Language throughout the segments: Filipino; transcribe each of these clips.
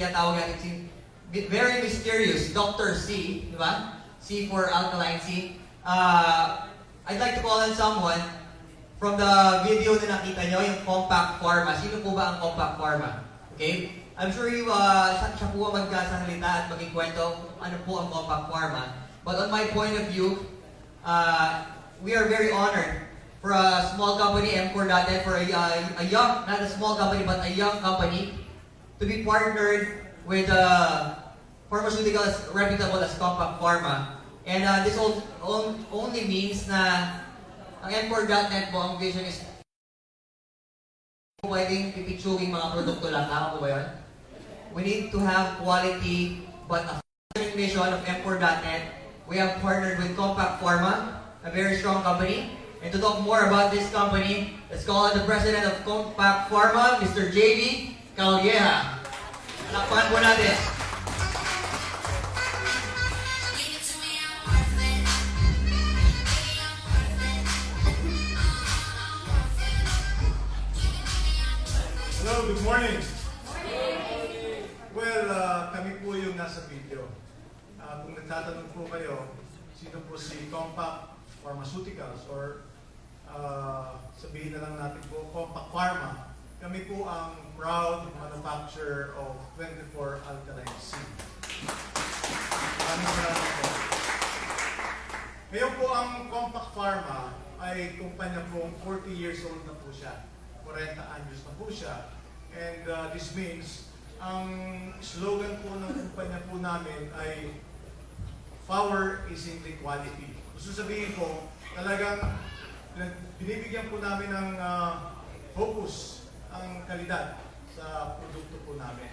tinatawag natin si very mysterious Dr. C, di ba? C for Alkaline C. I'd like to call on someone from the video na nakita nyo, yung Compact Pharma. Sino po ba ang Compact Pharma? Okay? I'm sure siya po ang magkasalita at magkikwento ano po ang Compact Pharma. But on my point of view, we are very honored for a small company, M4.net, for a young, not a small company, but a young company, to be partnered with pharmaceutical as reputable as Compact Pharma. And this only means na ang M4.net po, ang vision is pwedeng pipitsuging mga produkto lang. Tama po ba yun? We need to have quality, but a mission of M4.net, we have partnered with Compact Pharma, a very strong company. And to talk more about this company, let's call on the president of Compact Pharma, Mr. JB Calleja. Alakpan po natin. Hello, good morning. Well, kami po yung nasa video. Kung nagtatanong po kayo, sino po si Compact Pharmaceuticals or sabihin na lang natin po, Compact Pharma. Kami po ang proud manufacturer of 24 Alkaline C. Maraming salamat po. Ngayon po ang Compact Pharma ay kumpanya pong 40 years old na po siya. 40 anyos na po siya. And this means, ang slogan po ng kumpanya po namin ay power is in the quality. Gusto sabihin po, talagang binibigyan po namin ng focus ang kalidad sa produkto po namin.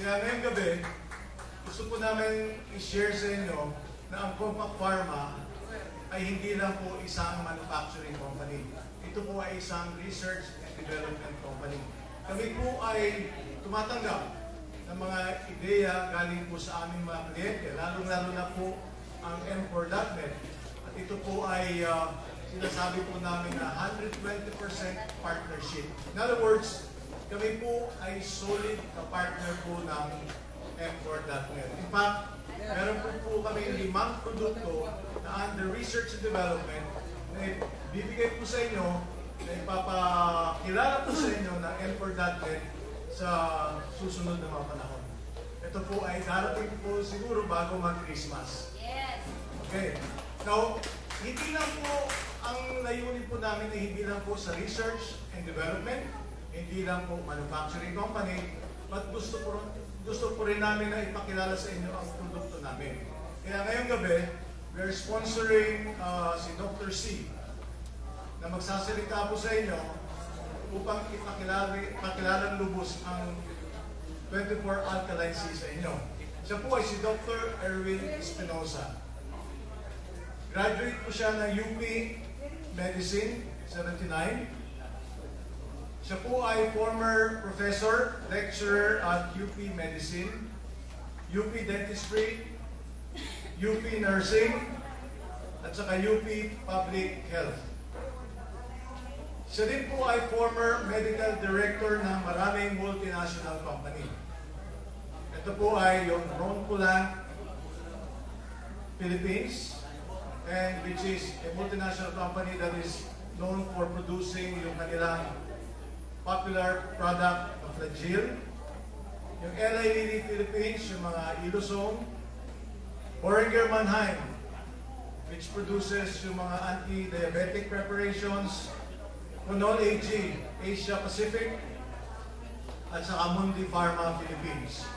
Kaya ngayong gabi, gusto po namin i-share sa inyo na ang Compact Pharma ay hindi lang po isang manufacturing company. Ito po ay isang research and development company. Kami po ay tumatanggap ng mga ideya galing po sa aming mga kliyente, lalong-lalo na po ang M4.net. At ito po ay sinasabi po namin na 120% partnership. In other words, kami po ay solid ka-partner po ng M4.net. In fact, meron po kami 5 produkto na under research and development na bibigay po sa inyo, na ipapakilala po sa inyo ng M4.net sa susunod na mga panahon. Ito po ay darating po siguro bago mag-Christmas. Yes. Okay. Now, hindi lang po ang layunin po namin na hindi lang po sa research and development, hindi lang po manufacturing company, but gusto po rin namin na ipakilala sa inyo ang produkto namin. Kaya ngayong gabi, we are sponsoring si Dr. C na magsasalita po sa inyo upang ipakilalang lubos ang 24 Alkaline C sa inyo. Siya po ay si Dr. Erwin Espinosa. Graduate po siya ng UP Medicine, 79. Siya po ay former professor, lecturer at UP Medicine, UP Dentistry, UP Nursing, at saka UP Public Health. Siya din po ay former medical director ng maraming multinational company. Ito po ay yung Roncolan Philippines, and which is a multinational company that is known for producing yung kanilang popular product of Flagyl. Yung Eli Lilly Philippines, yung mga Ilosong. Boehringer Mannheim, which produces yung mga anti-diabetic preparations. Conol AG, Asia Pacific, at saka Mundi Pharma Philippines.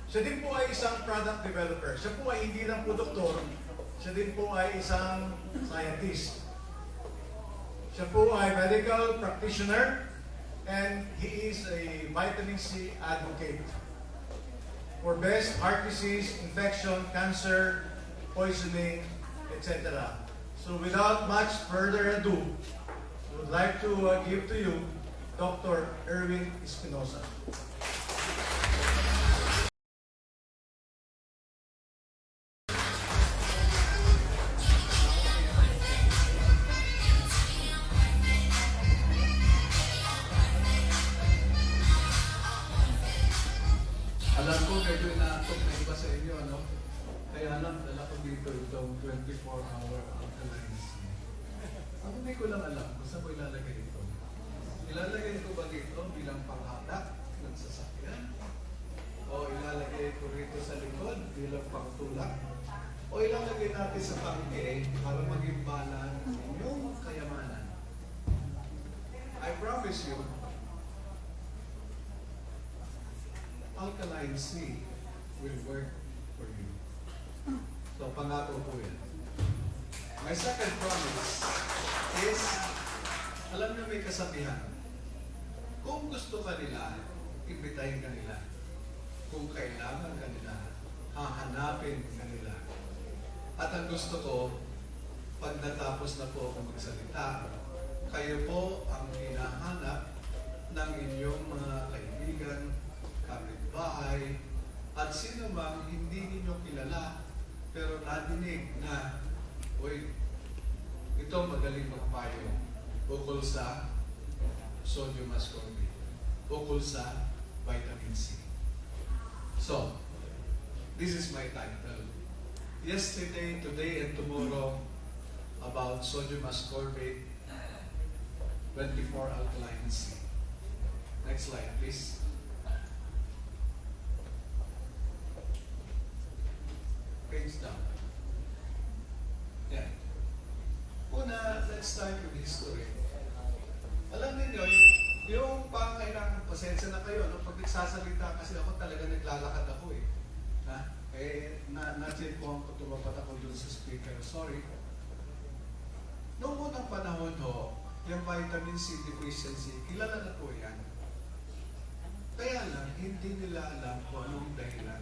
Siya din po ay isang product developer. Siya po ay hindi lang po doktor, siya din po ay isang scientist. Siya po ay medical practitioner and he is a vitamin C advocate for best heart disease, infection, cancer, poisoning, etc. So without much further ado, I would like to give to you Dr. Erwin Espinosa. Kaya lang, dala ko dito itong 24-hour alkaline sea. Ang hindi ko lang alam kung saan ko ilalagay ito. Ilalagay ko ba dito bilang panghatak ng sasakyan? O ilalagay ko rito sa likod bilang pangtulak? O ilalagay natin sa pangke para maging balan yung kayamanan? I promise you, alkaline sea will work for you. So, pangako po yan. My second promise is, alam niyo may kasabihan, kung gusto ka nila, imbitahin ka nila. Kung kailangan ka nila, hahanapin ka nila. At ang gusto ko, pag natapos na po ako magsalita, kayo po ang hinahanap ng inyong mga kaibigan, kapitbahay, at sino mang hindi ninyo kilala, pero nadinig na, uy, ito magaling magpayo ukol sa sodium ascorbate, ukol sa vitamin C. So, this is my title. Yesterday, today, and tomorrow about sodium ascorbate, 24 alkaline C. Next slide, please. Page down. Yan. Una, let's start with history. Alam niyo, yung pangailangan, pasensya na kayo, no? Pag nagsasalita kasi ako talaga naglalakad ako eh. Ha? Na-check po ako, tumapat ako dun sa speaker. Sorry. Noong unang panahon ho, yung vitamin C deficiency, kilala na po yan. Kaya lang, hindi nila alam kung anong dahilan.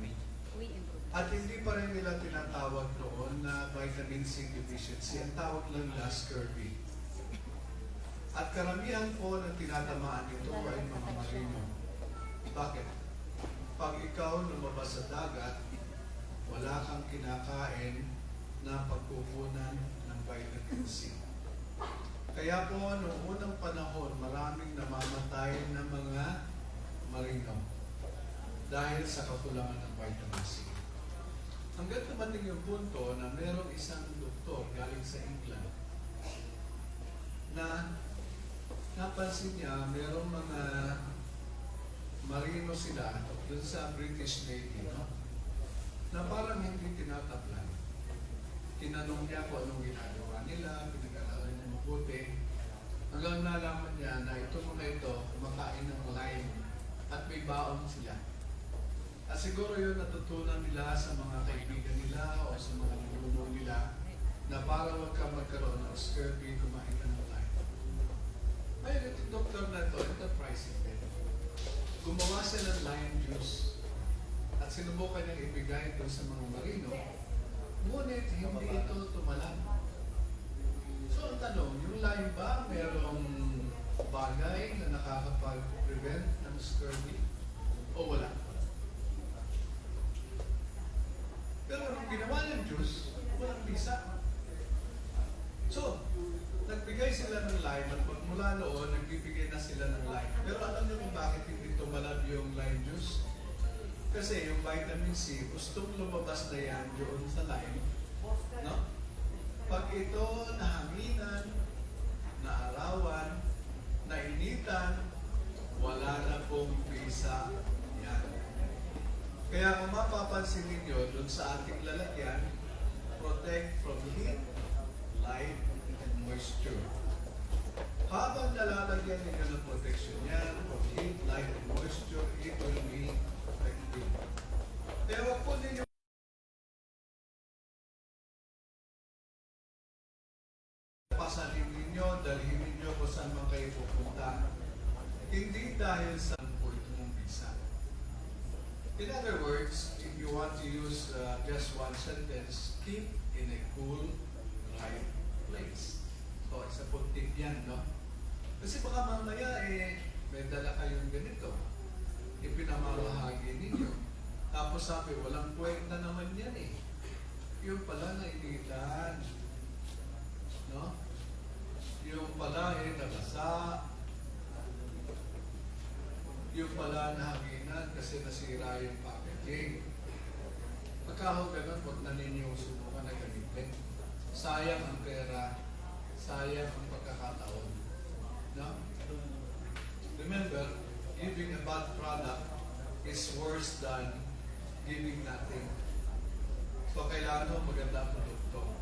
At hindi pa rin nila tinatawag noon na vitamin C deficiency. Ang tawag lang nila scurvy. At karamihan po na tinatamaan nito ay mga marino. Bakit? Pag ikaw lumabas sa dagat, wala kang kinakain na pagkukunan ng vitamin C. Kaya po, noong unang panahon, maraming namamatay ng mga marino dahil sa kakulangan ng vitamin C. Hanggang dumating yung punto na merong isang doktor galing sa England na napansin niya merong mga marino sila dun sa British Navy, no? Na parang hindi tinatablan. Tinanong niya kung anong ginagawa nila, pinag-aralan niya mabuti. Hanggang nalaman niya na itong mga ito kumakain ng lime at may baon sila. At siguro yun natutunan nila sa mga kaibigan nila o sa mga ninuno nila na para huwag ka magkaroon ng scurvy, kumain ka ng lime. Ngayon, itong doktor na ito, enterprising din. Gumawa siya ng lime juice at sinubukan niyang ibigay ito sa mga marino, ngunit hindi ito tumalan. So ang tanong, yung lime ba merong bagay na nakakapag-prevent ng scurvy o wala? Pero nung ginawa ng juice, walang bisa. So, nagbigay sila ng lime at mula noon, nagbibigay na sila ng lime. Pero alam niyo kung bakit hindi tumalab yung lime juice? Kasi yung vitamin C, gustong lumabas na yan doon sa lime. No? Pag ito nahanginan, naarawan, nainitan, wala na pong bisa yan. Kaya kung mapapansin ninyo, doon sa ating lalagyan, protect from heat, light, and moisture. Habang nalalagyan ninyo ng protection yan, from heat, light, and moisture, it will be effective. Kaya wag po ninyo pasanin ninyo, dalhin ninyo kung saan man kayo pupunta. Hindi dahil sa po itong bisa. In other words, if you want to use just one sentence, keep in a cool, dry place. So, isa po tip yan, no? Kasi baka mamaya, may dala kayong ganito. Ipinamarahagi ninyo. Tapos sabi, walang kwenta naman yan eh. Yung pala nainitan. No? Yung pala nabasa. Yung pala nahanginan kasi nasira yung packaging. Pagka ho ganun, huwag na ninyo subukan na gamitin. Sayang ang pera, sayang ang pagkakataon. No? Remember, giving a bad product is worse than giving nothing. So, kailangan mo maganda ang produkto.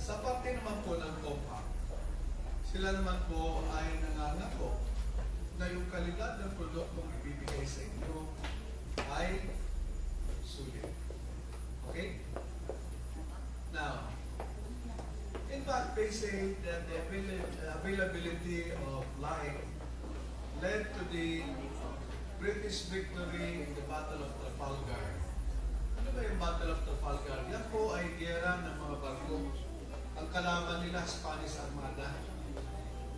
Sa parte naman po ng Compact, sila naman po ay nangangako na yung kalidad ng produktong ibibigay sa inyo ay sulit. Okay? Now, in fact, they say that the availability of light led to the British victory in the Battle of Trafalgar. Ano ba yung Battle of Trafalgar? Yan po ay giyera ng mga barko. Ang kalaban nila, Spanish Armada.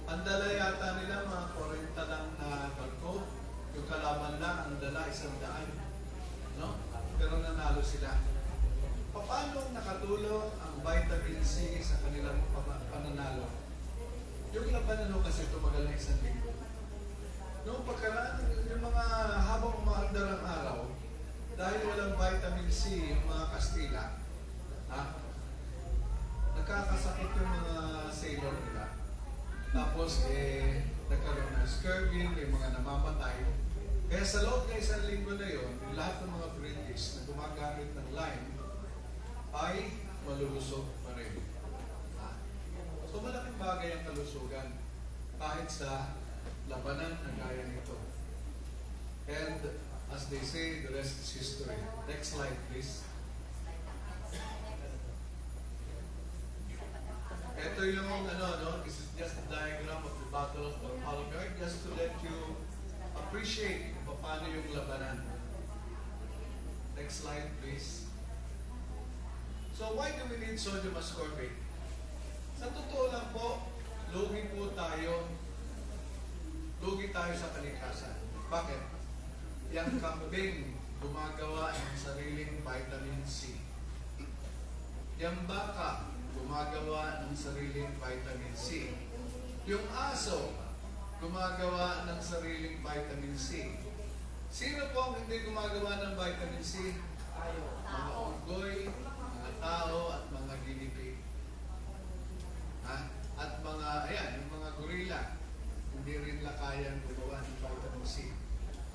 Ang dala yata nila mga 40 lang na barko. Yung kalaban lang, ang dala 100. No? Pero nanalo sila. Paano nakatulong ang vitamin C sa kanilang pananalo? Yung labanan kasi tumagal na 1 linggo. Noong pagkaraan, yung mga habang umaandar ang araw, dahil walang vitamin C, yung mga Kastila, nagkakasakit yung mga sailor nila. Tapos, nagkaroon ng scurvy, may mga namamatay. Kaya sa loob ng 1 linggo na yun, lahat ng mga British na gumagamit ng lime ay malulusog pa rin. So, malaking bagay ang kalusugan kahit sa labanan na gaya nito. And as they say, the rest is history. Next slide, please. Ito yung this is just a diagram of the Battle of Trafalgar, just to let you appreciate paano yung labanan. Next slide, please. So why do we need sodium ascorbate? Sa totoo lang po, lugi tayo sa kalikasan. Bakit? Yang kambing gumagawa ng sariling vitamin C. Yang baka gumagawa ng sariling vitamin C. Yung aso gumagawa ng sariling vitamin C. Sino po ang hindi gumagawa ng vitamin C? Mga unggoy, mga tao, at mga guinea pig. At mga, yung mga gorilla, hindi rin kayang gumawa ng vitamin C.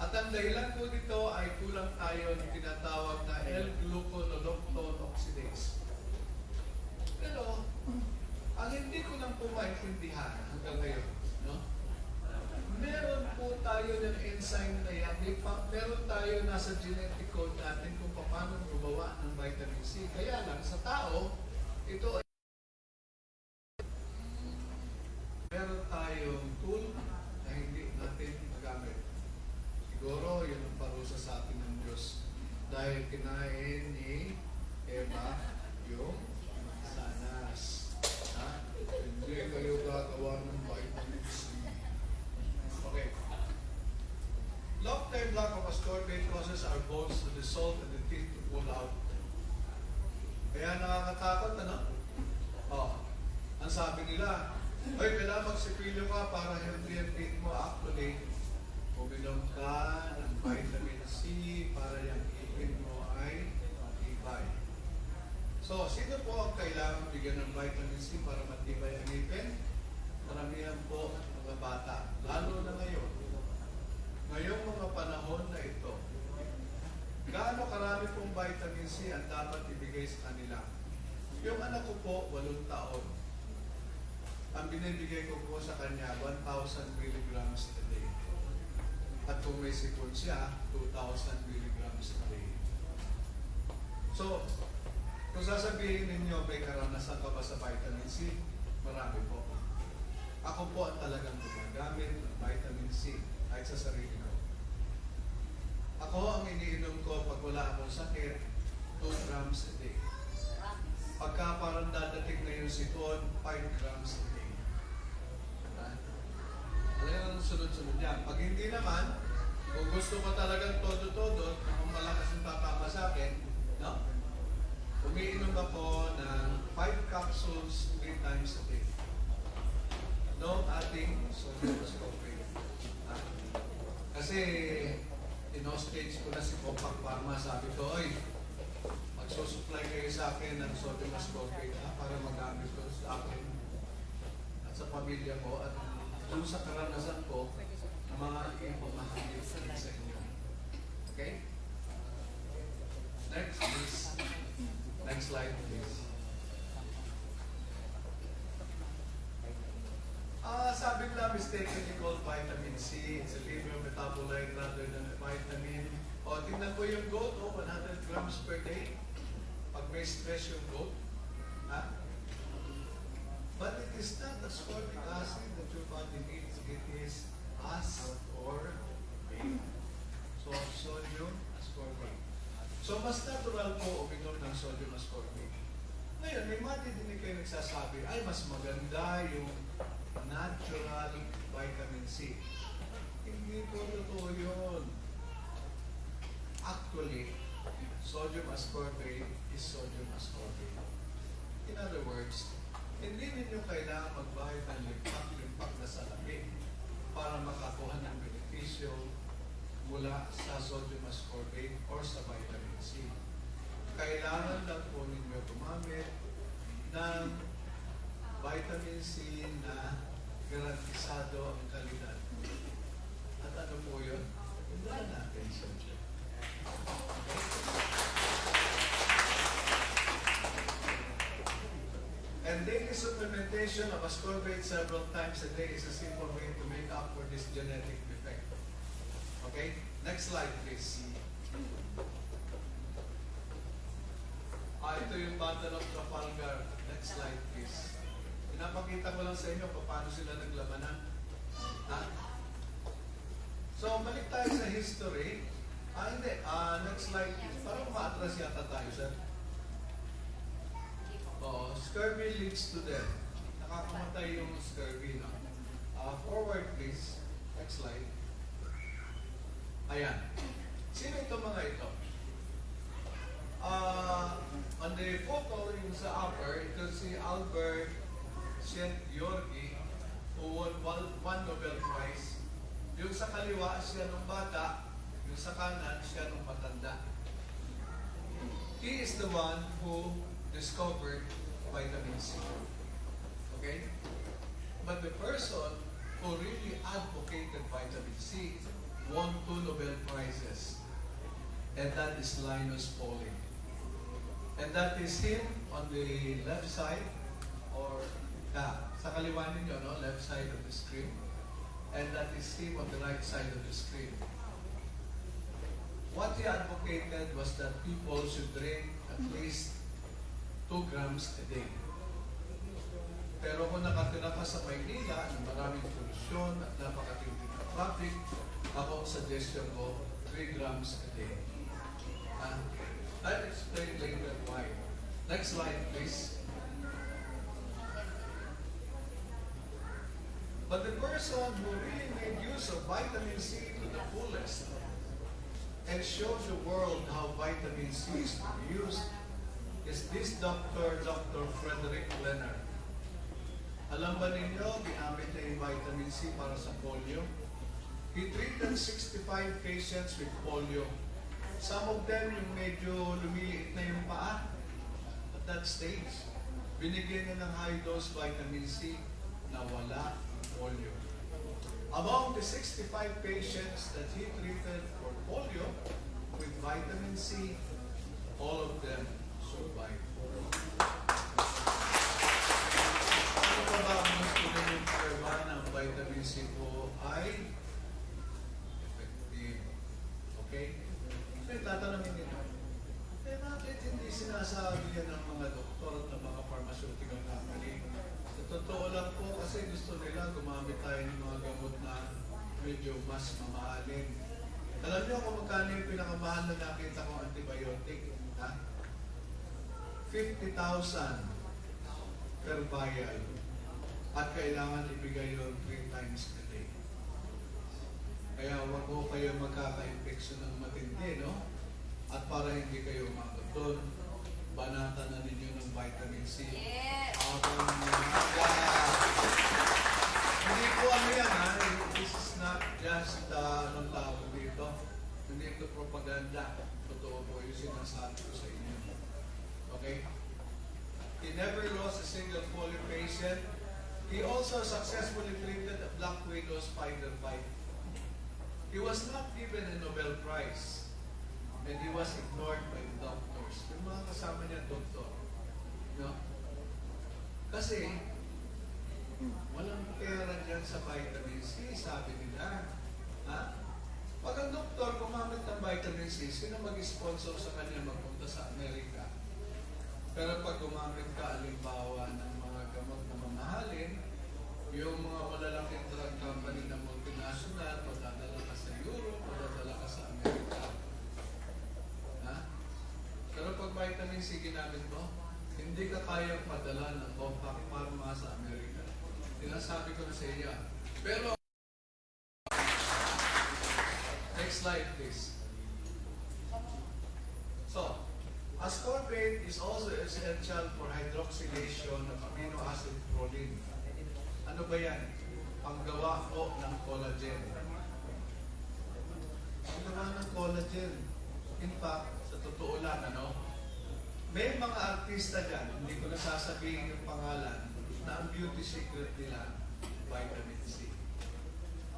At ang dahilan po dito ay kulang tayo ng tinatawag na L-gluconolactone oxidase. Pero, ang hindi ko lang po maintindihan hanggang ngayon, no? Meron po tayo ng enzyme na yan. Meron tayo nasa genetic code natin kung paano gumawa ng vitamin C. Kaya lang, sa tao, ito ay meron tayong tool na hindi natin magamit. Siguro, yun ang parusa sa atin ng Diyos. Dahil kinain ni Eva yung sanas. Hindi kayo gagawa ng vitamin C. Okay. Long-term lack of ascorbate causes our bones to dissolve and the teeth to pull out. Kaya nakakatakot, ang sabi nila, kailangan magsipilyo ka para healthy ang teeth mo. Actually, uminom ka ng vitamin C para yung ipin mo ay matibay. So, sino po ang kailangan bigyan ng vitamin C para matibay ang ipin? Maramihan po mga bata, lalo na ngayon. Ngayong mga panahon na ito, gaano karami pong vitamin C ang dapat ibigay sa kanila? Yung anak ko po, 8 taon. Ang binibigay ko po sa kanya, 1,000 milligrams a day. At kung may sipon siya, 2,000 milligrams a day. So, kung sasabihin ninyo, may karanasan ka ba sa vitamin C? Marami po. Ako po ang talagang gumagamit ng vitamin C kahit sa sarili ko. Ako ang iniinom ko pag wala akong sakit, 2 grams a day. Pagka parang dadating na yung sipon, 5 grams a day. Alam mo, sunod-sunod yan. Pag hindi naman, kung gusto ko talagang todo-todo, kung malakas yung tatama sa akin, no? Umiinom ako ng 5 capsules 3 times a day. No adding sodium ascorbate. Kasi in-hostage ko na si Compact Pharma, sabi ko, oy, magsusupply kayo sa akin ng sodium ascorbate para magamit ko sa akin at sa pamilya ko at doon sa karanasan ko ng mga ipamahagip sa inyo. Okay? Next, please. Next slide, please. Sabi nila mistakenly called vitamin C. It's a liver metabolite rather than a vitamin. O, tingnan ko yung goat, 100 grams per day. Pag may stress yung goat. Ha? But it is not ascorbic acid that your body needs. It is ascorbate. So, sodium ascorbate. So, mas natural po uminom ng sodium ascorbate. Ngayon, may matidinig kayo nagsasabi, ay, mas maganda yung natural vitamin C. Hindi po totoo yun. Actually, sodium ascorbate is sodium ascorbate. In other words, hindi ninyo kailangan magbayad ng limpak-limpak na salamin para makakuha ng benepisyo mula sa sodium ascorbate or sa vitamin C. Kailangan lang po ninyo gumamit ng vitamin C na garantisado ang kalidad. At ano po yun? Hindi natin siyempre. And daily supplementation of ascorbate several times a day is a simple way to make up for this genetic defect. Okay? Next slide, please. Ito yung Battle of Trafalgar. Next slide, please. Pinapakita ko lang sa inyo paano sila naglabanan. Ha? So, balik tayo sa history. Hindi. Next slide, please. Parang ma-atras yata tayo, sir. Scurvy leads to death. Nakakamatay yung scurvy, no? Forward, please. Next slide. Ayan. Sino ito mga ito? On the photo, yung sa upper, ito si Albert Szent-Györgyi, who won one Nobel Prize. Yung sa kaliwa, siya nung bata. Yung sa kanan, siya nung matanda. He is the one who discovered vitamin C. Okay? But the person who really advocated vitamin C won 2 Nobel Prizes. And that is Linus Pauling. And that is him on the left side, or sa kaliwa ninyo, no? Left side of the screen. And that is him on the right side of the screen. What he advocated was that people should drink at least 2 grams a day. Pero kung nakatira ka sa Maynila, ng maraming polusyon at napakatindi ng traffic, ako suggestion ko 3 grams a day. I'll explain later why. Next slide, please. But the person who really made use of vitamin C to the fullest and showed the world how vitamin C is used is this Dr. Frederick Leonard. Alam ba ninyo, ginamit niya yung vitamin C para sa polio? He treated 65 patients with polio. Some of them yung medyo lumiliit na yung paa at that stage. Binigyan niya ng high-dose vitamin C na wala polio. Among the 65 patients that he treated for polio with vitamin C, all of them survived. Ano ba ba ang gusto niyo prueba ng vitamin C po ay effective? Okay? Kaya tatanungin nito, bakit hindi sinasabi yan ng mga doktor at ng mga pharmaceutical company? Sa totoo lang po kasi gusto nila gumamit tayo ng mga gamot na medyo mas mamahalin. Alam niyo kung magkano yung pinakamahal na nakita kong antibiotic? Ha? 50,000 per vial. At kailangan ibigay yun 3 times a day. Kaya huwag ko kayo magkaka-infection ng matindi, no? At para hindi kayo umabot doon, banatan na ninyo ng vitamin C. Yes! Hindi po ano yan, ha? This is not just, anong tawag dito. Hindi ito propaganda. Totoo po yung sinasabi ko sa inyo. Okay? He never lost a single polio patient. He also successfully treated a black widow spider bite. He was not given a Nobel Prize. And he was ignored by the doctors. Yung mga kasama niya, doktor. No? Kasi, walang pera dyan sa vitamin C, sabi nila. Ha? Pag ang doktor gumamit ng vitamin C, sino mag-sponsor sa kanya magpunta sa Amerika? Pero pag gumamit ka, alimbawa, ng mga gamot na mamahalin, yung mga malalaking drug company na multinational, padadala ka sa Europe, padadala ka sa Amerika. Ha? Pero pag vitamin C ginamit mo, hindi ka kayang padala ng compact pharma sa Amerika. Sinasabi ko na sa iya. Pero, next slide please. So, ascorbate is also essential for hydroxylation of amino acid proline. Ano ba yan? Panggawa ko ng collagen. Panggawa ng collagen. In fact, sa totoo lang, may mga artista dyan, hindi ko nasasabihin yung pangalan, na ang beauty secret nila, vitamin C.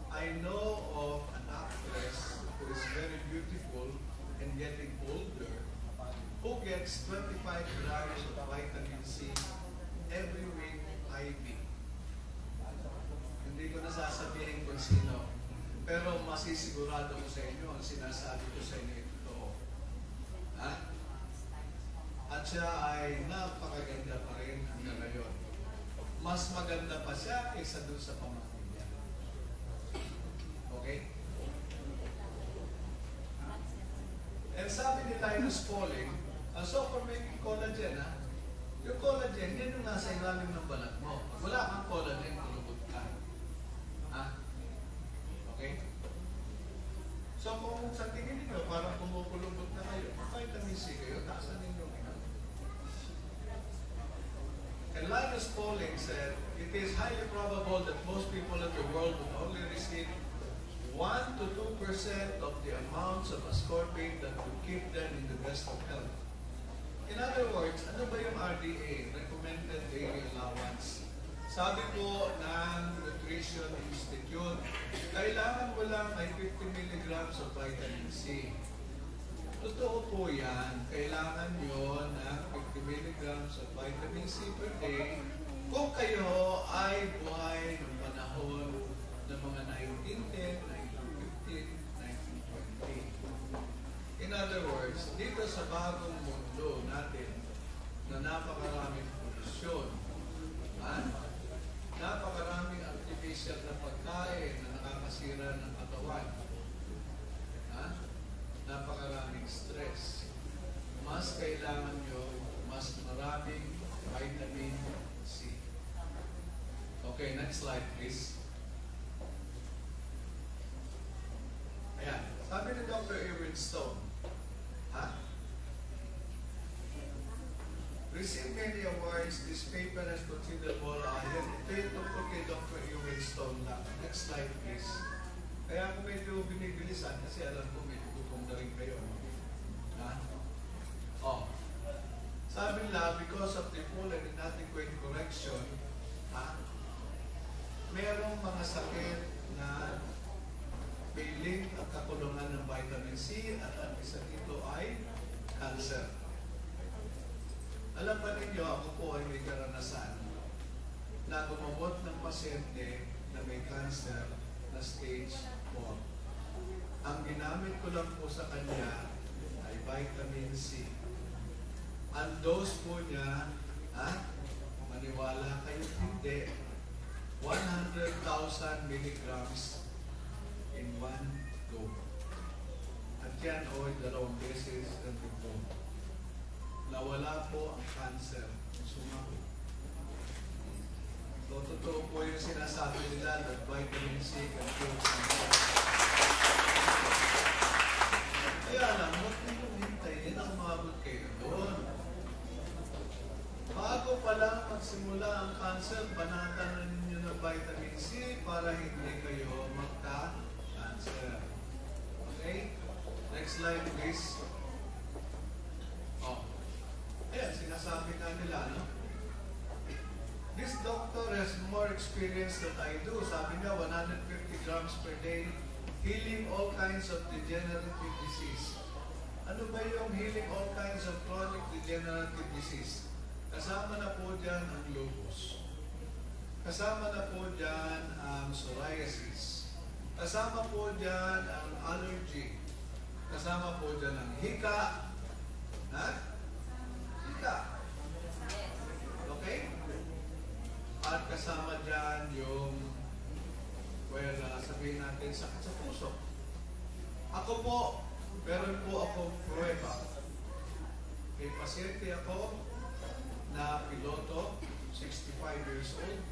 I know of an actress who is very beautiful and getting older, who gets 25 grams of vitamin C every week IV. Hindi ko nasasabihin kung sino, pero masisigurado ko sa inyo, ang sinasabi ko sa inyo ito. Ha? At siya ay napakaganda pa rin hanggang ngayon. Mas maganda pa siya kaysa doon sa pamangkin niya. Okay? And sabi ni Linus Pauling, so for making collagen, yung collagen, yan yung nasa ilalim ng balat mo. Pag wala kang collagen, kulubot ka. Okay? So kung sa tingin ninyo, parang pumukulubot na kayo, vitamin C kayo, taasan ninyo ikaw. And Linus Pauling said, it is highly probable that most people in the world would only receive 1 to 2% of the amounts of ascorbate that would keep them in the best of health. In other words, ano ba yung RDA, Recommended Daily Allowance? Sabi po ng Nutrition Institute, kailangan mo lang ay 50 milligrams of vitamin C. Totoo po yan, kailangan nyo ng 50 milligrams of vitamin C per day kung kayo ay buhay ng panahon ng mga 1910, 1915, 1920. In other words, dito sa bagong mundo natin na napakaraming polusyon, napakaraming artificial na pagkain na nakakasira ng katawan, napakaraming stress, mas kailangan nyo mas maraming vitamin C. Okay, next slide please. Ayan, sabi ni Dr. Irwin Stone, received many awards, this paper has considerable ayan. Ito yung tungkol kay Dr. Irwin Stone lang. Next slide please. Kaya ako medyo binibilisan kasi alam ko medyo gutom na rin kayo. Sabi nila, because of the full and inadequate correction, merong mga sakit na may link at kakulungan ng vitamin C at ang isa dito ay cancer. Alam ba ninyo, ako po ay may karanasan na gumamot ng pasyente na may cancer na stage 4. Ang ginamit ko lang po sa kanya ay vitamin C. Ang dose po niya, maniwala kayo hindi, 100,000 milligrams in one go. At yan ay 2 beses na ito. Nawala po ang cancer. Sumagot. So, totoo po yung sinasabi nila that vitamin C can cure cancer. Kaya lang, huwag ninyong hintayin ang umabot kayo doon. Bago pa lang magsimula ang cancer, banatan na ninyo ng vitamin C para hindi kayo magka-cancer. Okay? Next slide, please. Ayan, sinasabi nga nila, no? This doctor has more experience than I do. Sabi niya, 150 grams per day, healing all kinds of degenerative disease. Ano ba yung healing all kinds of chronic degenerative disease? Kasama na po dyan ang lupus. Kasama na po dyan ang psoriasis. Kasama po dyan ang allergy. Kasama po dyan ang hika. Ha? Hika. Okay? At kasama dyan yung, well, sabihin natin, sakit sa puso. Ako po, meron po akong pruweba. May pasyente ako na piloto, 65 years old.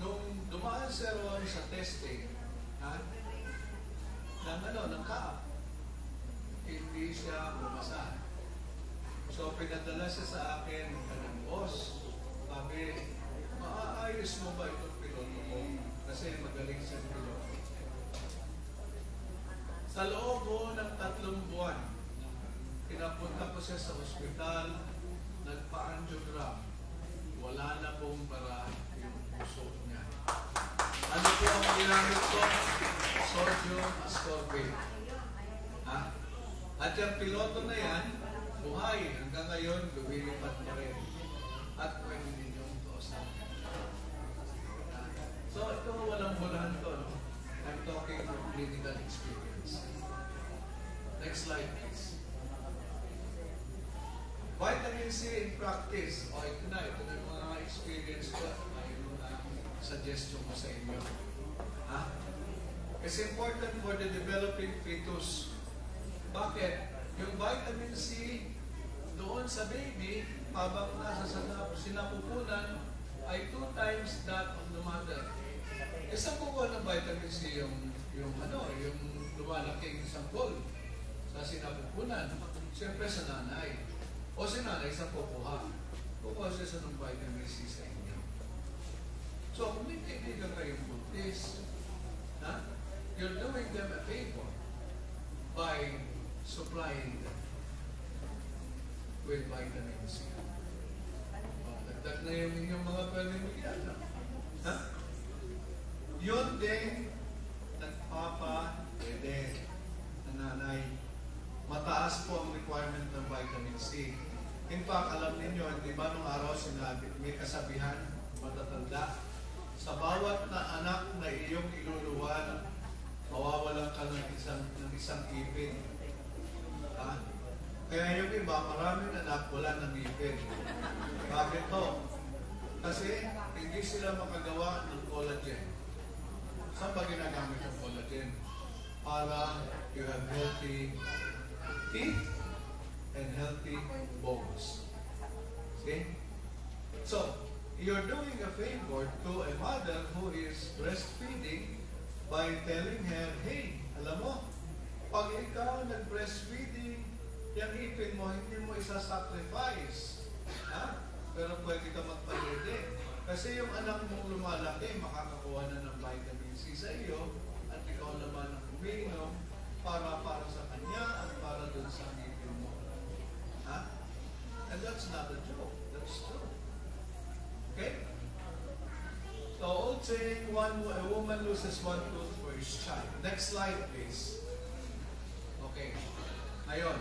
Nung dumaan siya roon sa testing, ng kaap, hindi siya bumasa. So, pinadala siya sa akin ng boss. Sabi, maaayos mo ba itong piloto ko? Kasi magaling siyang piloto. Sa loob ho ng 3 buwan, pinapunta ko siya sa ospital, nagpa-angiogram. Wala na pong bara yung puso niya. Ano po ang ginamit ko? Sodium ascorbate. Ha? At yung piloto na yan, buhay. Hanggang ngayon, lumilipad pa rin. At pwede ninyong tuosan. So, ito walang bulahan to, no? I'm talking from clinical experience. Next slide, please. Vitamin C in practice. O, ito na yung mga experience ko. Ay, yung suggestion ko sa inyo. Ha? It's important for the developing fetus. Bakit? Yung vitamin C doon sa baby, habang nasa sinapupunan, ay 2 times that of the mother. Isang kukuha ng vitamin C yung lumalaking sanggol sa sinapupunan. Siyempre sa nanay. O si nanay sa kukuha. Kukuha siya ng vitamin C sa inyo. So, kung may kaibigan kayong buntis, you're doing them a favor by supplying them with vitamin C. Dagdag na yung inyong mga pwedeng bigyan. Yun din, nagpapa-pwede na nanay. Mataas po ang requirement ng vitamin C. In fact, alam ninyo, di ba nung araw sinabi, may kasabihan, matatanda, sa bawat na anak na iyong iluluwan, mawawalan ka ng isang ipin. Kaya yung iba, maraming anak wala ng ipin. Bakit to? Kasi hindi sila makagawa ng collagen. Saan ba ginagamit ang collagen? Para you have healthy teeth and healthy bones. See? So, you're doing a favor to a mother who is breastfeeding by telling her, hey, alam mo, pag ikaw nag-breastfeeding, yung ipin mo, hindi mo isa-sacrifice. Pero pwede ka magpalede. Kasi yung anak mong lumalaki, makakakuha na ng vitamin C sa iyo, at ikaw naman ang umiinom para sa kanya at para dun sa ipin mo. And that's not a joke. That's true. Okay? So, old saying, a woman loses 1 tooth for each child. Next slide, please. Okay. Ngayon,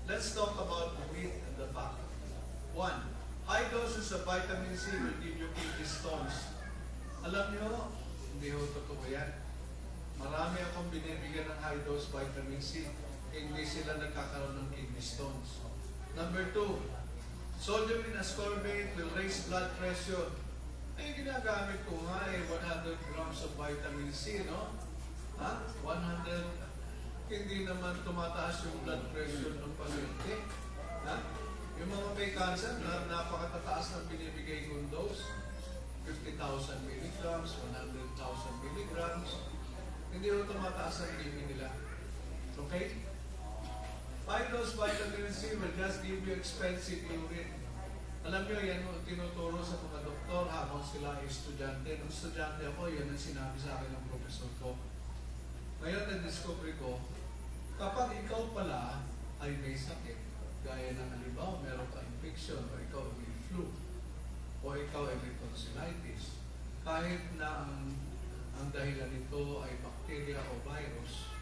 let's talk about the myth and the fact. 1. High doses of vitamin C will give you kidney stones. Alam niyo, hindi ho totoo yan. Marami akong binibigyan ng high dose vitamin C, hindi sila nagkakaroon ng kidney stones. Number 2, sodium in ascorbate will raise blood pressure. Ay, ginagamit ko nga 100 grams of vitamin C, no? 100, hindi naman tumataas yung blood pressure ng pasyente. Yung mga may cancer, napakatataas ng binibigay kong dose. 50,000 milligrams, 100,000 milligrams. Hindi ko tumataas ang BP nila. Okay? High-dose vitamin C will just give you expensive urine. Alam nyo, yan ang tinuturo sa mga doktor habang sila ay estudyante. Nung estudyante ako, yan ang sinabi sa akin ng professor ko. Ngayon, na-discover ko, kapag ikaw pala ay may sakit, Gaya ng halimbawa, meron ka infection, o ikaw ay may flu, o ikaw ay may tonsillitis. Kahit na ang dahilan nito ay bacteria o virus,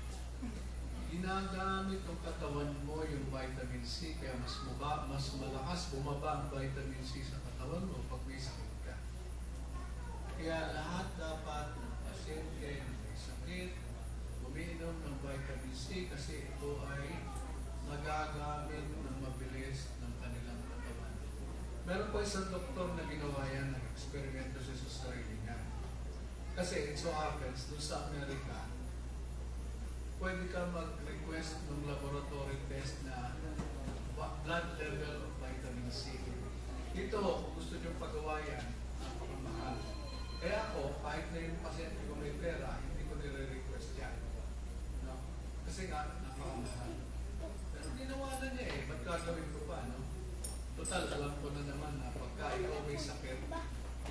ginagamit ng katawan mo yung vitamin C, kaya mas malakas bumaba ang vitamin C sa katawan mo pag may sakit ka. Kaya lahat dapat ng pasyente na may sakit, umiinom ng vitamin C kasi ito ay nagagamit ng mabilis ng kanilang katawan. Meron po isang doktor na ginawa yan, nag-eksperimento siya sa sarili niya. Kasi it so happens, doon sa Amerika, pwede ka mag-request ng laboratory test na blood level of vitamin C. Dito, kung gusto nyo pagawa yan, mahal. Kaya ako, kahit na yung pasyente ko may pera, hindi ko nire-request yan. No? Kasi nga, napakamahal. Pero ginawa na niya eh, ba't gagawin ko pa, no? Total, alam ko na naman na pagka ikaw may sakit,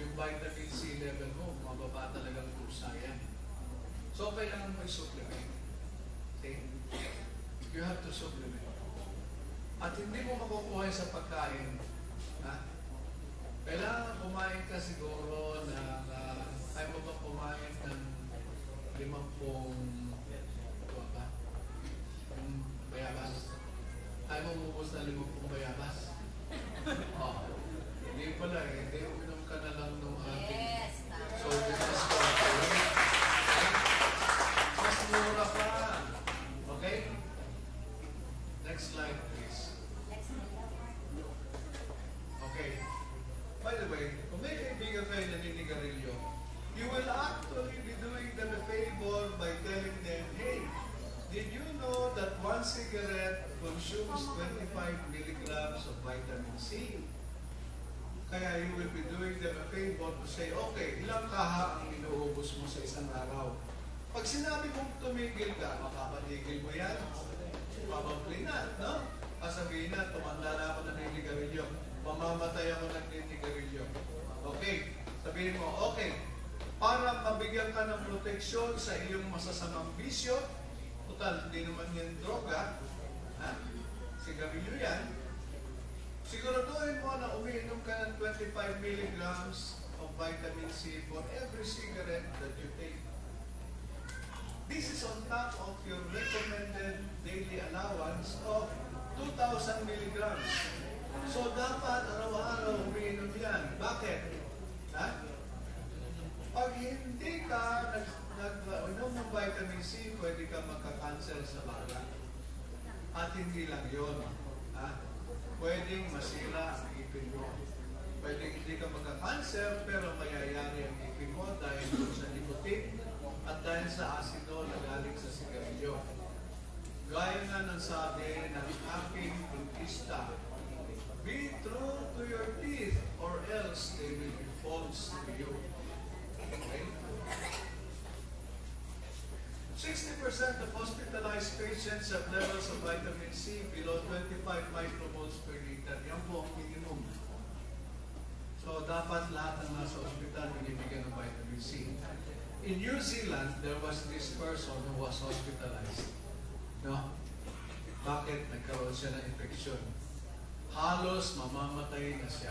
yung vitamin C level mo, mababa talagang kusa yan. So, kailangan mo i-supplement. Okay? You have to supplement. At hindi mo makukuha sa pagkain. Ha? Kailangan kumain ka siguro na kaya mo ba kumain ng 50 bayabas? Kaya mo mubos na 50 bayabas? Oh. Hindi pala eh. Hindi uminom ka na lang ng ating sodium aspartame. Mas mura pa. Okay? Next slide, please. Okay. By the way, kung may kaibigan kayo na naninigarilyo, you will actually be doing them a favor by telling them, hey, did you know that one cigarette consumes 25 milligrams of vitamin C? Kaya you will be doing them a favor to say, okay, ilang kaha ang inuubos mo sa isang araw? Pag sinabi kong tumigil ka, mapapatigil mo yan. Probably not, no? Kasabihin na, tumanda na ako na naninigarilyo. Mamamatay ako ng naninigarilyo. Okay, sabihin mo, okay, para mabigyan ka ng proteksyon sa iyong masasamang bisyo, total, hindi naman yan droga, ha? Sigarilyo yan. Siguraduhin mo na umiinom ka ng 25 milligrams of vitamin C for every cigarette that you take. This is on top of your recommended daily allowance of 2,000 milligrams. So, dapat araw-araw umiinom yan. Bakit? Ha? Pag hindi ka nag-inom ng vitamin C, pwede ka magka-cancer sa baga. At hindi lang yun. Ha? Pwedeng masira ang ipin mo. Pwedeng hindi ka magka-cancer, pero mayayari ang ipin mo dahil sa nicotine at dahil sa asido na galing sa sigarilyo. Gaya nga ng sabi ng aking dentista, be true to your teeth or else they will be false to you. Okay? 60% of hospitalized patients have levels of vitamin C below 25 micromoles per liter. Yan po ang minimum. So, dapat lahat ng nasa ospital binibigyan ng vitamin C. In New Zealand, there was this person who was hospitalized. No? Bakit? Nagkaroon siya ng infection. Halos mamamatay na siya.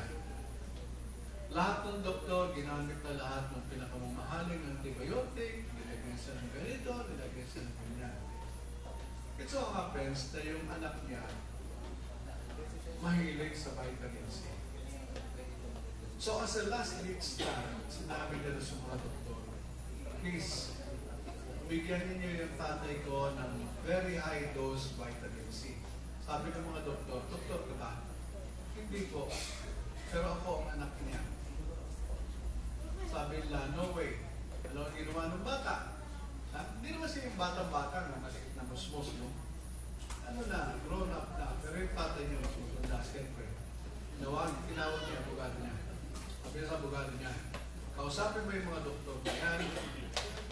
Lahat ng doktor, ginamit na lahat ng pinakamamahaling antibiotic, nilagyan siya ng ganito, nilagyan siya ng ganyan. It so happens na yung anak niya mahilig sa vitamin C. So as a last lead stand, sinabi nila sa mga doktor, please, bigyan niyo yung tatay ko ng very high dose vitamin C. Sabi ng mga doktor, doktor ka ba? Hindi po. Pero ako ang anak niya. Sabi nila, no way. Alam ang ginawa ng bata. Ha? Hindi naman siya yung batang-bata na maliit na musmos, no? Ano na, grown up na. Pero yung tatay niya matutunda, siyempre. Tinawag niya ang abogado niya. Sabi sa abogado niya, kausapin mo yung mga doktor na yan.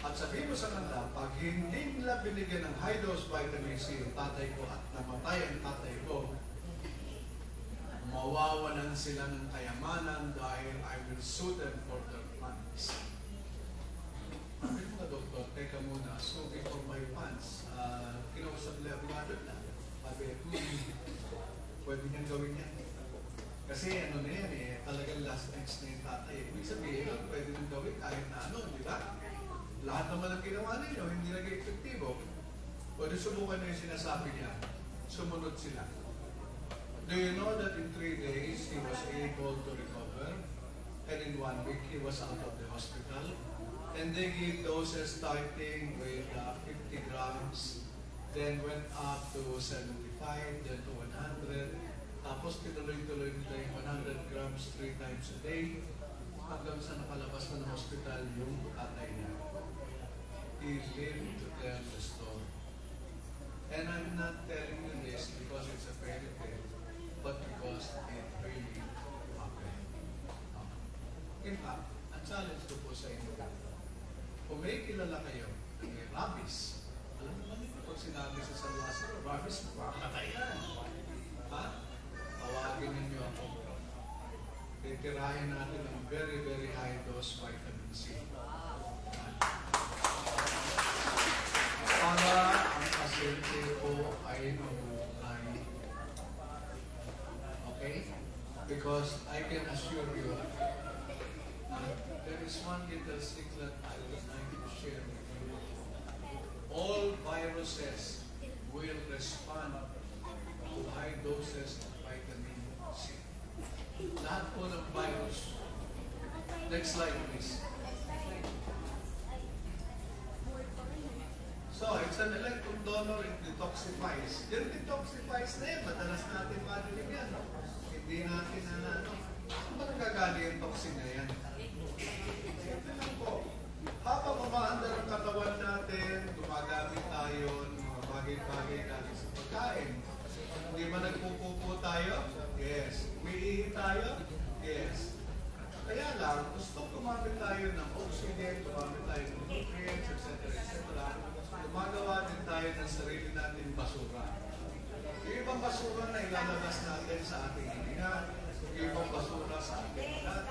At sabihin mo sa kanila, pag hindi nila binigyan ng high dose vitamin C yung tatay ko at namatay ang tatay ko, mawawalan sila ng kayamanan dahil I will sue them for their funds. Sabi mga doktor, teka muna, suing for my funds. Kinausap nila abogado na. Sabi, pwede niyang gawin yan. Kasi ano na yan eh, talagang last next na yung tatay. Ibig sabihin, pwede niyang gawin kahit na ano, di ba? Lahat naman ang ginawa ninyo, hindi naging epektibo. Pwede subukan niyo yung sinasabi niya, sumunod sila. Do you know that in 3 days, he was able to recover? And in 1 week, he was out of the hospital. And they gave doses starting with 50 grams, then went up to 75, then to 100. Tapos tinuloy-tuloy nila yung 100 grams 3 times a day hanggang sa nakalabas na ng hospital yung tatay niya. He lived to tell the story. And I'm not telling you this because it's a fairy tale, but because it really happened. In fact, ang challenge ko po sa inyo, kung may kilala kayo na may rabies, alam naman niyo kung sinabi sa San Lazaro, rabies, makakatay yan. Ha? Tawagin ninyo ako. Titirahin natin ng very, very high dose vitamin C. Para ang pasyente po ay mabuhay. Okay? Because I can assure you, there is one little secret I would like to share with you. All viruses will respond to high doses of vitamin C. Lahat po ng virus. Next slide, please. So, it's an electron donor, it detoxifies. Yung detoxifies na yan, madalas natin marinig yan. Hindi natin na ano. Saan ba nagagaling yung toxin na yan? Ito lang po. Habang umaandar ang katawan natin, gumagamit tayo ng mga bagay-bagay galing sa pagkain. Hindi ba nagpupupo tayo? Yes. Umiihi tayo? Yes. Kaya lang, gusto gumamit tayo ng oxygen, gumamit tayo ng nutrients, etc. Gumagawa din tayo ng sarili natin basura. Yung ibang basura na ilalabas natin sa ating hininga, yung ibang basura sa ating ulat,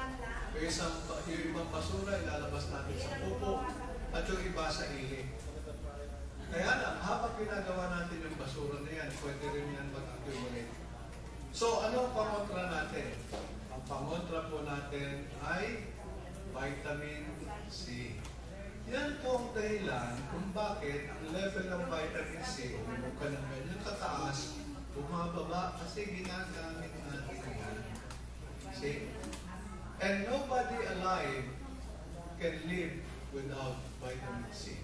yung ibang basura ilalabas natin sa pupo, at yung iba sa ihi. Kaya lang, habang ginagawa natin yung basura na yan, pwede rin yan mag-accumulate. So, ano ang pangontra natin? Ang pangontra po natin ay vitamin C. Yan po ang dahilan kung bakit ang level ng vitamin C, kung ka ng ganyan kataas, bumababa kasi ginagamit natin yan. See? And nobody alive can live without vitamin C.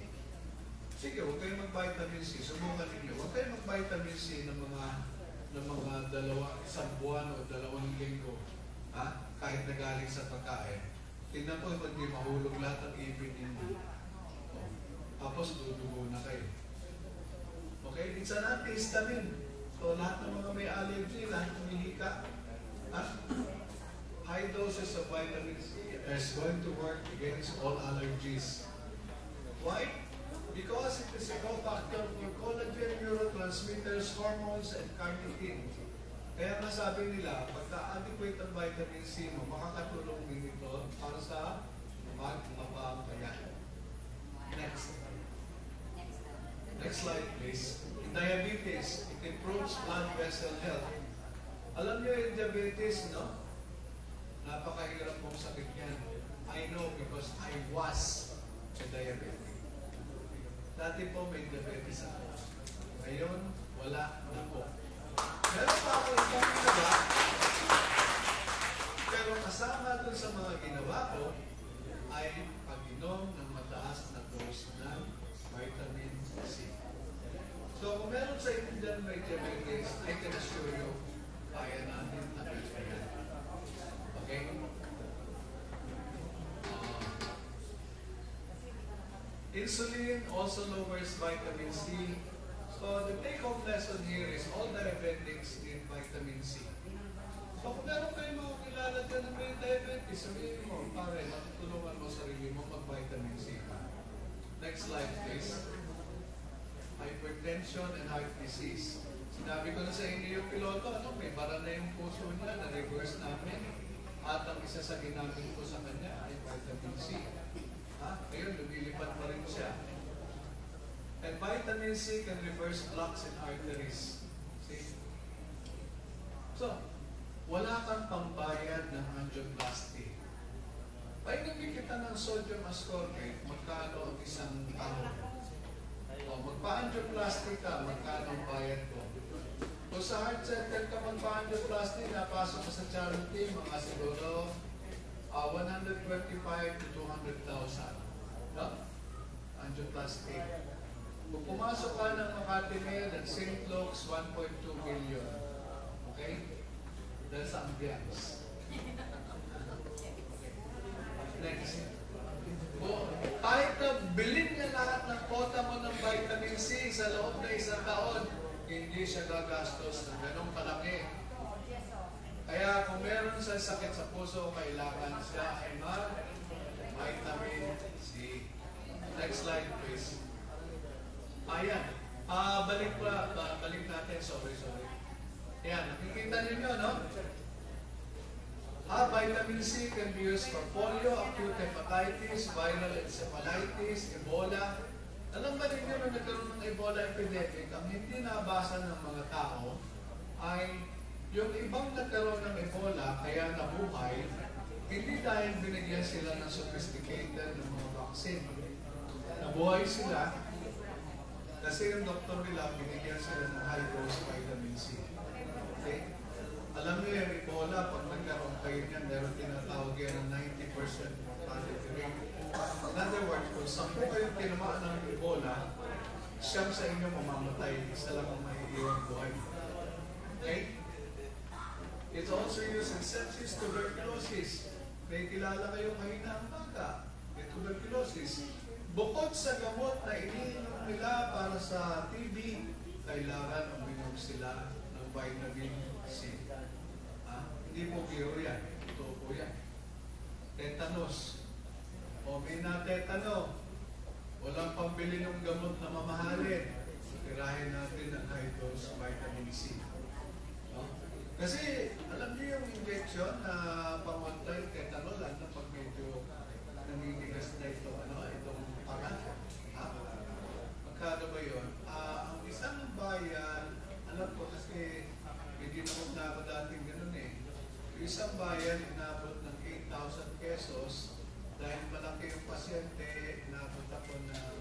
Sige, huwag kayong mag-vitamin C. Subukan ninyo. Huwag kayong mag-vitamin C ng mga isang buwan o 2 linggo. Ha? Kahit nagaling sa pagkain. Tingnan po kung hindi mahulog lahat ng ipin ninyo. Tapos dudugo na kayo. Okay? It's an antihistamine. So lahat ng mga may allergy, lahat ng humihika, high doses of vitamin C is going to work against all allergies. Why? Because it is a cofactor for collagen, neurotransmitters, hormones, and carnitine. Kaya nasabi nila, pagka-adequate ang vitamin C mo, makakatulong din ito para sa pagpapapayat. Next. Next slide, please. In diabetes, it improves blood vessel health. Alam niyo yung diabetes, no? Napakahirap mong sakit yan. I know because I was a diabetic. Dati po may diabetes ako. Ngayon, wala na po. Meron pa ako ibang ginawa. Pero kasama dun sa mga ginawa ko ay pag-inom ng mataas na dose ng vitamin C. So kung meron sa inyo dyan may diabetes, I can assure you, kaya natin na-treatment. Okay? Insulin also lowers vitamin C. So the take-home lesson here is all diabetics need vitamin C. So kung meron kayo mga kilala dyan na may diabetes, sabihin mo, pare, matutulungan mo sarili mo mag-vitamin C. Next slide, please. Hypertension and heart disease. Sinabi ko na sa inyo yung piloto, may bara na yung puso niya, na-reverse namin. At ang isa sa ginamit ko sa kanya ay vitamin C. Ngayon, lumilipad pa rin siya. And vitamin C can reverse blocks in arteries. See? So, wala kang pambayad ng angioplasty. Paingin kita ng sodium ascorbate, magkano ang isang taon? O, magpa-angioplasty ka, magkano ang bayad ko? Kung sa heart center ka magpa-angioplasty, napasok ka sa charity, mga siguro 125 to 200,000. No? Angioplasty. Kung pumasok ka ng Makati Med at St. Luke's, 1.2 million. Okay? That's ambience. Next. O, kahit na bilhin niya lahat ng quota mo ng vitamin C sa loob na isang taon, hindi siya gagastos ng ganong kalaki. Kaya kung meron sa sakit sa puso, kailangan siya ay mag-vitamin C. Next slide, please. Ayan. Balik natin. Sorry. Ayan, nakikita ninyo, no? Vitamin C can be used for polio, acute hepatitis, viral encephalitis, Ebola. Alam ba ninyo nung nagkaroon ng Ebola epidemic, ang hindi nabasa ng mga tao ay yung ibang nagkaroon ng Ebola kaya nabuhay, hindi dahil binigyan sila ng sophisticated ng mga vaccine. Nabuhay sila kasi yung doktor nila binigyan sila ng high dose vitamin C. Okay? Alam niyo yung Ebola, pag nagkaroon kayo niyan, meron tinatawag yan ng 90% mortality rate. In other words, kung 10 kayong tinamaan ng Ebola, siyam sa inyo mamamatay, isa lang ang maiiwan buhay. Okay? It's also used in sepsis, tuberculosis. May kilala kayong mahina ang bata, may tuberculosis. Bukod sa gamot na iniinom nila para sa TB, kailangan uminom sila ng vitamin C. Hindi po biro yan. Ito po yan. Tetanus. O may na-tetano. Walang pambili ng gamot na mamahalin. Tirahin natin ang high dose vitamin C. No? Kasi alam niyo yung injection na pang-one-time tetanol, lalo pag medyo naninigas na ito, itong pangat. Magkano ba yun? Ang isang bayan, alam ko kasi hindi naman na ako dating ganun eh. Yung isang bayan, inabot ng 8,000 pesos dahil malaki yung pasyente, inabot ako ng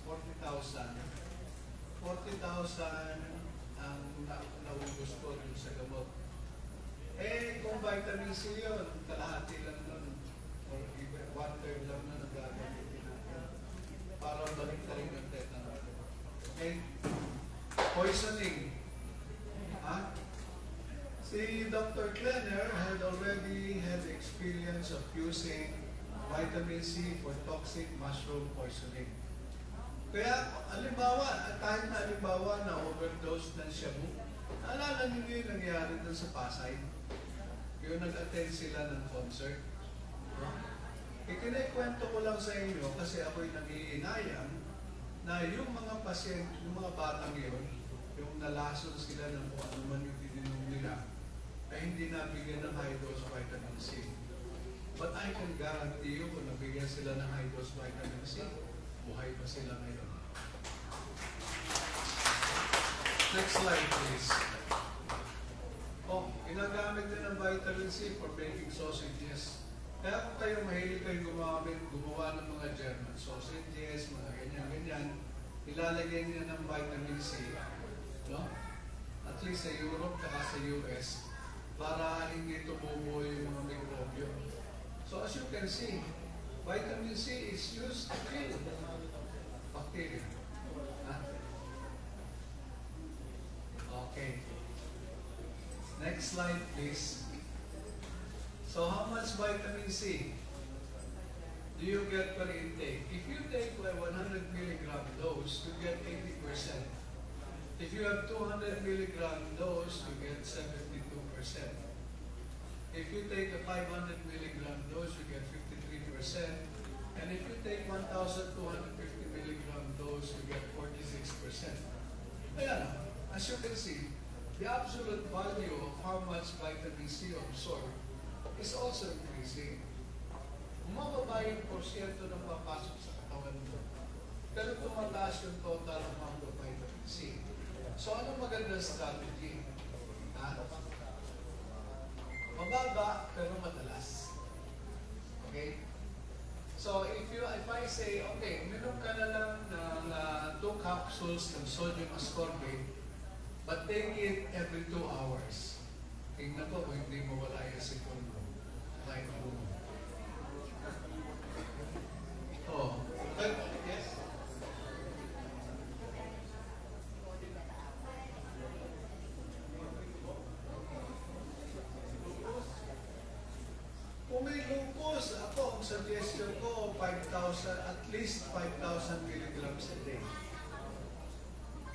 40,000. 40,000 ang naubos ko dun sa gamot. Eh, kung vitamin C yun, kalahati lang nun, or even 1/3 lang na nagagamitin natin. Para balik na rin ang tetanol. Okay? Poisoning. Si Dr. Klenner had already had experience of using vitamin C for toxic mushroom poisoning. Kaya, kahit na alimbawa na overdose ng shabu, naalala niyo yung nangyari dun sa Pasay? Yung nag-attend sila ng concert. Ikinikwento ko lang sa inyo kasi ako'y nag-iinayang na yung mga pasyente, yung mga batang yun, yung nalason sila ng kung ano man yung ininom nila, ay hindi nabigyan ng high dose vitamin C. But I can guarantee you kung nabigyan sila ng high dose vitamin C, buhay pa sila ngayon. Next slide, please. Ginagamit din ng vitamin C for making sausages. Kaya kung kayo mahilig kayo gumawa ng mga German sausages, mga ganyan-ganyan, ilalagay niya ng vitamin C, no? At least sa Europe at sa US, para hindi tumubo yung mga mikrobyo. So as you can see, vitamin C is used to kill bacteria. Okay. Next slide, please. So how much vitamin C do you get per intake? If you take like 100 milligram dose, you get 80%. If you have 200 milligram dose, you get 72%. If you take a 500 milligram dose, you get 53%. And if you take 1,250 milligram dose, you get 46%. Ayan, as you can see, the absolute value of how much vitamin C absorbed is also increasing. Mababa yung porsyento ng papasok sa katawan mo. Pero tumataas yung total amount of vitamin C. So, anong magandang strategy? Mababa, pero madalas. Okay? So, if I say, okay, minom ka na lang ng 2 capsules ng sodium ascorbate, but take it every 2 hours. Tingnan ko kung hindi mawala yung sipon mo. Like, oh, but, yes? Kung may lupus, ako, ang suggestion ko, 5,000, at least 5,000 milligrams a day.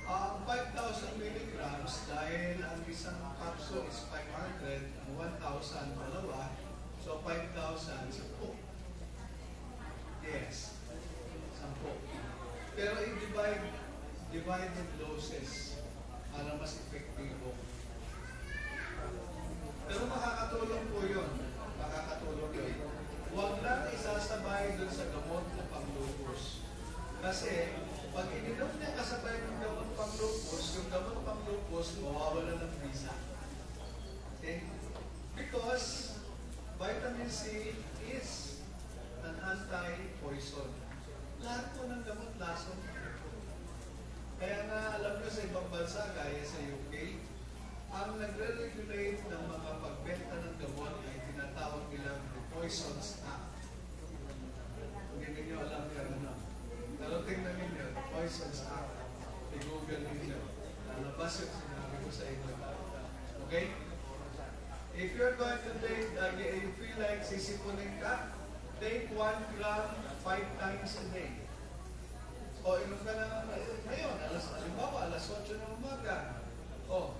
Ang 5,000 milligrams, dahil ang isang capsule is 500, ang 1,000, dalawa, so 5,000, 10. Yes, 10. Pero divide in doses para mas epektibo. Pero makakatulong po yun. Makakatulong yun. Huwag lang isasabay dun sa gamot na pang-lupus. Kasi, pag ininom niya kasabay ng gamot pang-lupus, yung gamot pang-lupus, mawawala ng visa. Okay? Because, vitamin C is an anti-poison. Lahat po ng gamot lasong. Kaya nga, alam nyo sa ibang bansa, gaya sa UK, ang nagre-regulate ng mga pagbenta ng gamot ay tinatawag nilang the Poisons Act. Hindi ninyo alam yan, ano? Pero tingnan ninyo, the Poisons Act. I-google ninyo. Lalabas yung sinabi ko sa inyo. Okay? If you're going to take, you feel like sisipunin ka, take 1 gram 5 times a day. O, inom ka na ngayon, halimbawa, alas 8 ng umaga. O,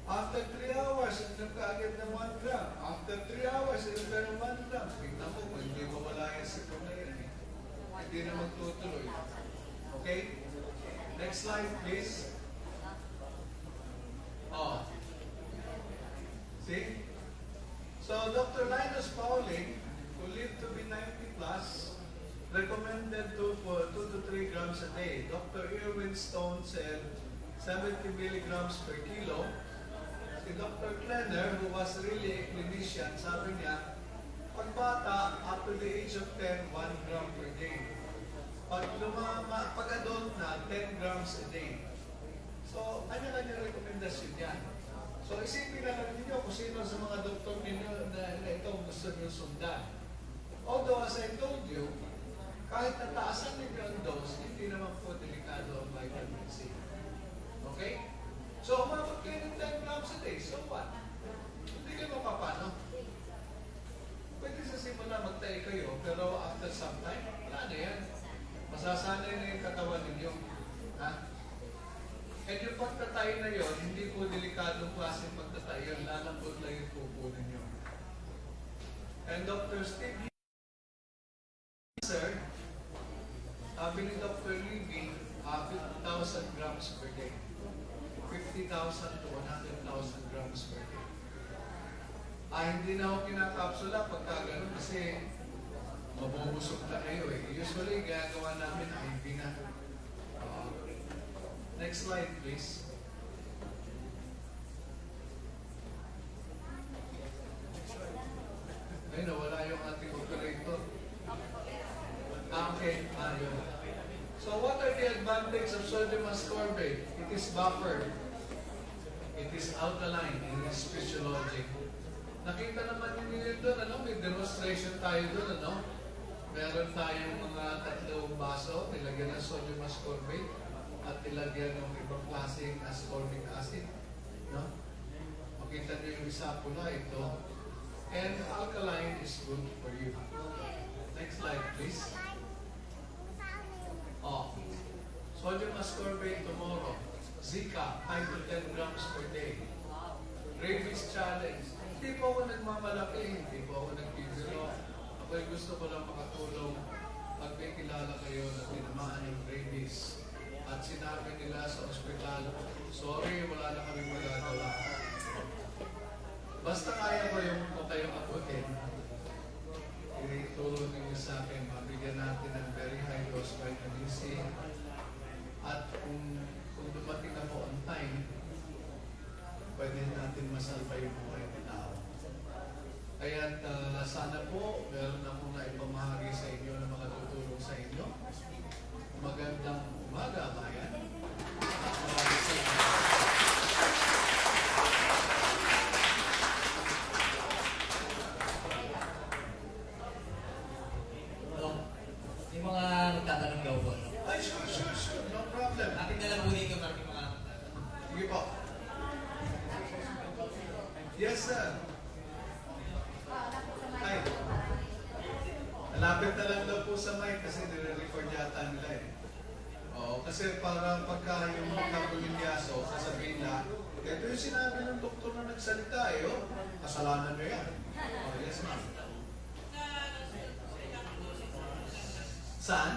after 3 hours, inom ka agad ng 1 gram. After 3 hours, inom ka ng 1 gram. Tingnan mo kung hindi mawala yung sipon na yan. Hindi na magtutuloy. Okay? Next slide, please. Oh. See? So, Dr. Linus Pauling, who lived to be 90 plus, recommended 2 to 3 grams a day. Dr. Irwin Stone said 70 milligrams per kilo. Si Dr. Klenner, who was really a clinician, sabi niya, pag bata, up to the age of 10, 1 gram per day. Pag adult na, 10 grams a day. So, kanya-kanya rekomendasyon yan. So, isipin lang ninyo kung sino sa mga doktor ninyo na ito gusto nyo sundan. Although, as I told you, kahit nataasan ninyo ang dose, hindi naman po delikado ang vitamin C. Okay? So, umabot kayo ng 10 grams a day, so what? Hindi kayo mapapano. Pwede sa simula magtayo kayo, pero after some time, wala na yan. Masasanay na yung katawan ninyo. Ha? And yung pagtatay na yon, hindi po delikadong klaseng pagtatay yun, lalambot lang yung pupo ninyo. And Dr. Steve Sir, sabi ni Dr. Levy, 50,000 grams per day. 50,000 to 100,000 grams per day. Hindi na ako kinakapsula pagka ganun kasi mabubusog na kayo eh. Usually, gagawa namin IV na. Next slide, please. Ay, nawala yung ating operator. Okay. Yun. So, what are the advantages of sodium ascorbate? It is buffered. It is alkaline. It is physiologic. Nakita naman ninyo doon, ano? May demonstration tayo doon, ano? Meron tayong mga 3 baso, nilagyan ng sodium ascorbate at nilagyan ng ibang klaseng ascorbic acid. No? Makita nyo yung isa pula, ito. And alkaline is good for you. Next slide, please. Sodium ascorbate tomorrow. Zika, 5 to 10 grams per day. Rabies challenge. Hindi po ako nagmamalaki, hindi po ako nagbibiro. Ako'y gusto ko lang makatulong pag may kilala kayo na tinamaan ng rabies. At sinabi nila sa ospital, sorry, wala na kaming magagawa. Basta kaya ko yung kung kayo abutin, itulong ninyo sa akin, mabigyan natin ng very high dose vitamin C. At kung dumating na po on time, pwede natin masalba yung buhay ng tao. sana po meron akong naipamahagi sa inyo na makatutulong sa inyo. Magandang umaga, bayan. At maraming salamat. Hello? May mga nagtatanong daw po. No? Ay, sure. No problem. Ating na lang po dito maraming mga Sige po. Yes, sir. Ay. Malapit na lang daw po sa mic kasi nire-record yata nila eh. Oo, kasi para pagka yung kapulilyaso, sasabihin na, ito yung sinabi ng doktor na nagsalita eh, oh. Kasalanan nyo yan. Oh, yes, ma'am. Saan?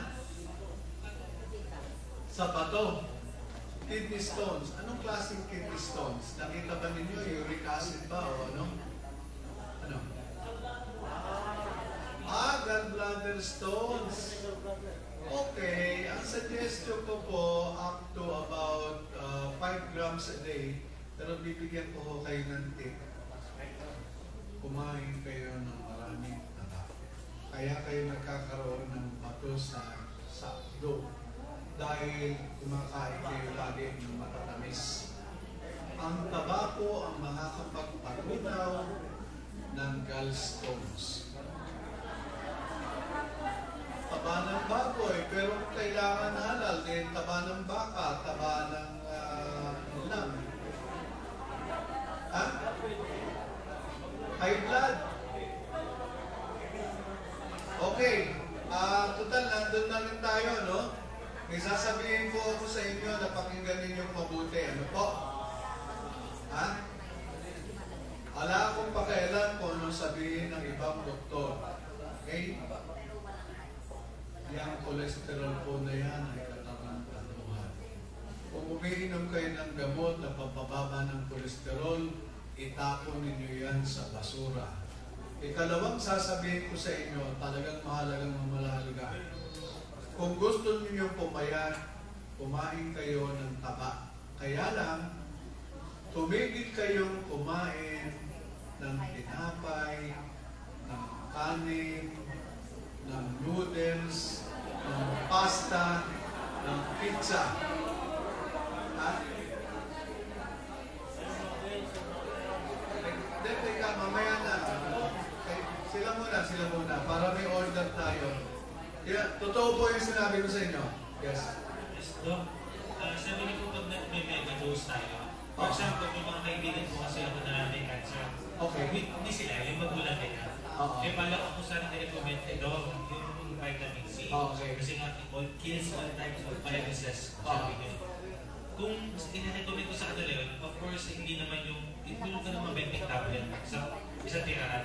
Sa bato. Kidney stones. Anong klaseng kidney stones? Nakita ba ninyo uric acid ba o ano? Ano? Gallbladder stones. Okay, ang suggestion ko po up to about 5 grams a day. Pero bibigyan ko ho kayo ng tip. Kumain kayo ng maraming taba. Kaya kayo nagkakaroon ng bato sa loob. Dahil kumakain kayo lagi ng matatamis. Ang taba po ang makakapagpatunaw ng gallstones. Taba ng baboy, pero kailangan halal din. Taba ng baka, taba ng lamb. Ha? High blood. Okay. Total, nandun na rin tayo, no? May sasabihin po ako sa inyo na pakinggan ninyong mabuti. Ano po? Ha? Wala akong pakialam kung anong sabihin ng ibang doktor. Okay? Yang cholesterol po na yan ay katarantatuhan. Kung umiinom kayo ng gamot na pampababa ng cholesterol, itapon ninyo yan sa basura. Ikalawang sasabihin ko sa inyo, talagang mahalagang mamalaga. Kung gusto niyo pumayat, kumain kayo ng taba. Kaya lang, tumigil kayong kumain ng tinapay, ng kanin, ng noodles, ng pasta, ng pizza. Ha? Teka, mamaya na. Sila muna, para may order tayo. Yeah, totoo po yung sinabi ko sa inyo. Yes. Yes, Doc. Sabi niyo po pag may mega dose tayo. For example, yung mga kaibigan ko kasi ako na may cancer. Okay. Hindi sila, yung magulang nila. Oo. Eh, pala ko kung saan nire-recommend ito, yung vitamin C. Okay. Kasi nga, it kills all types of viruses. Sabi niyo. Kung ina-recommend ko sa kanila yun, of course, hindi naman yung, itulog ka ng mabenting tablet sa isang tirahan.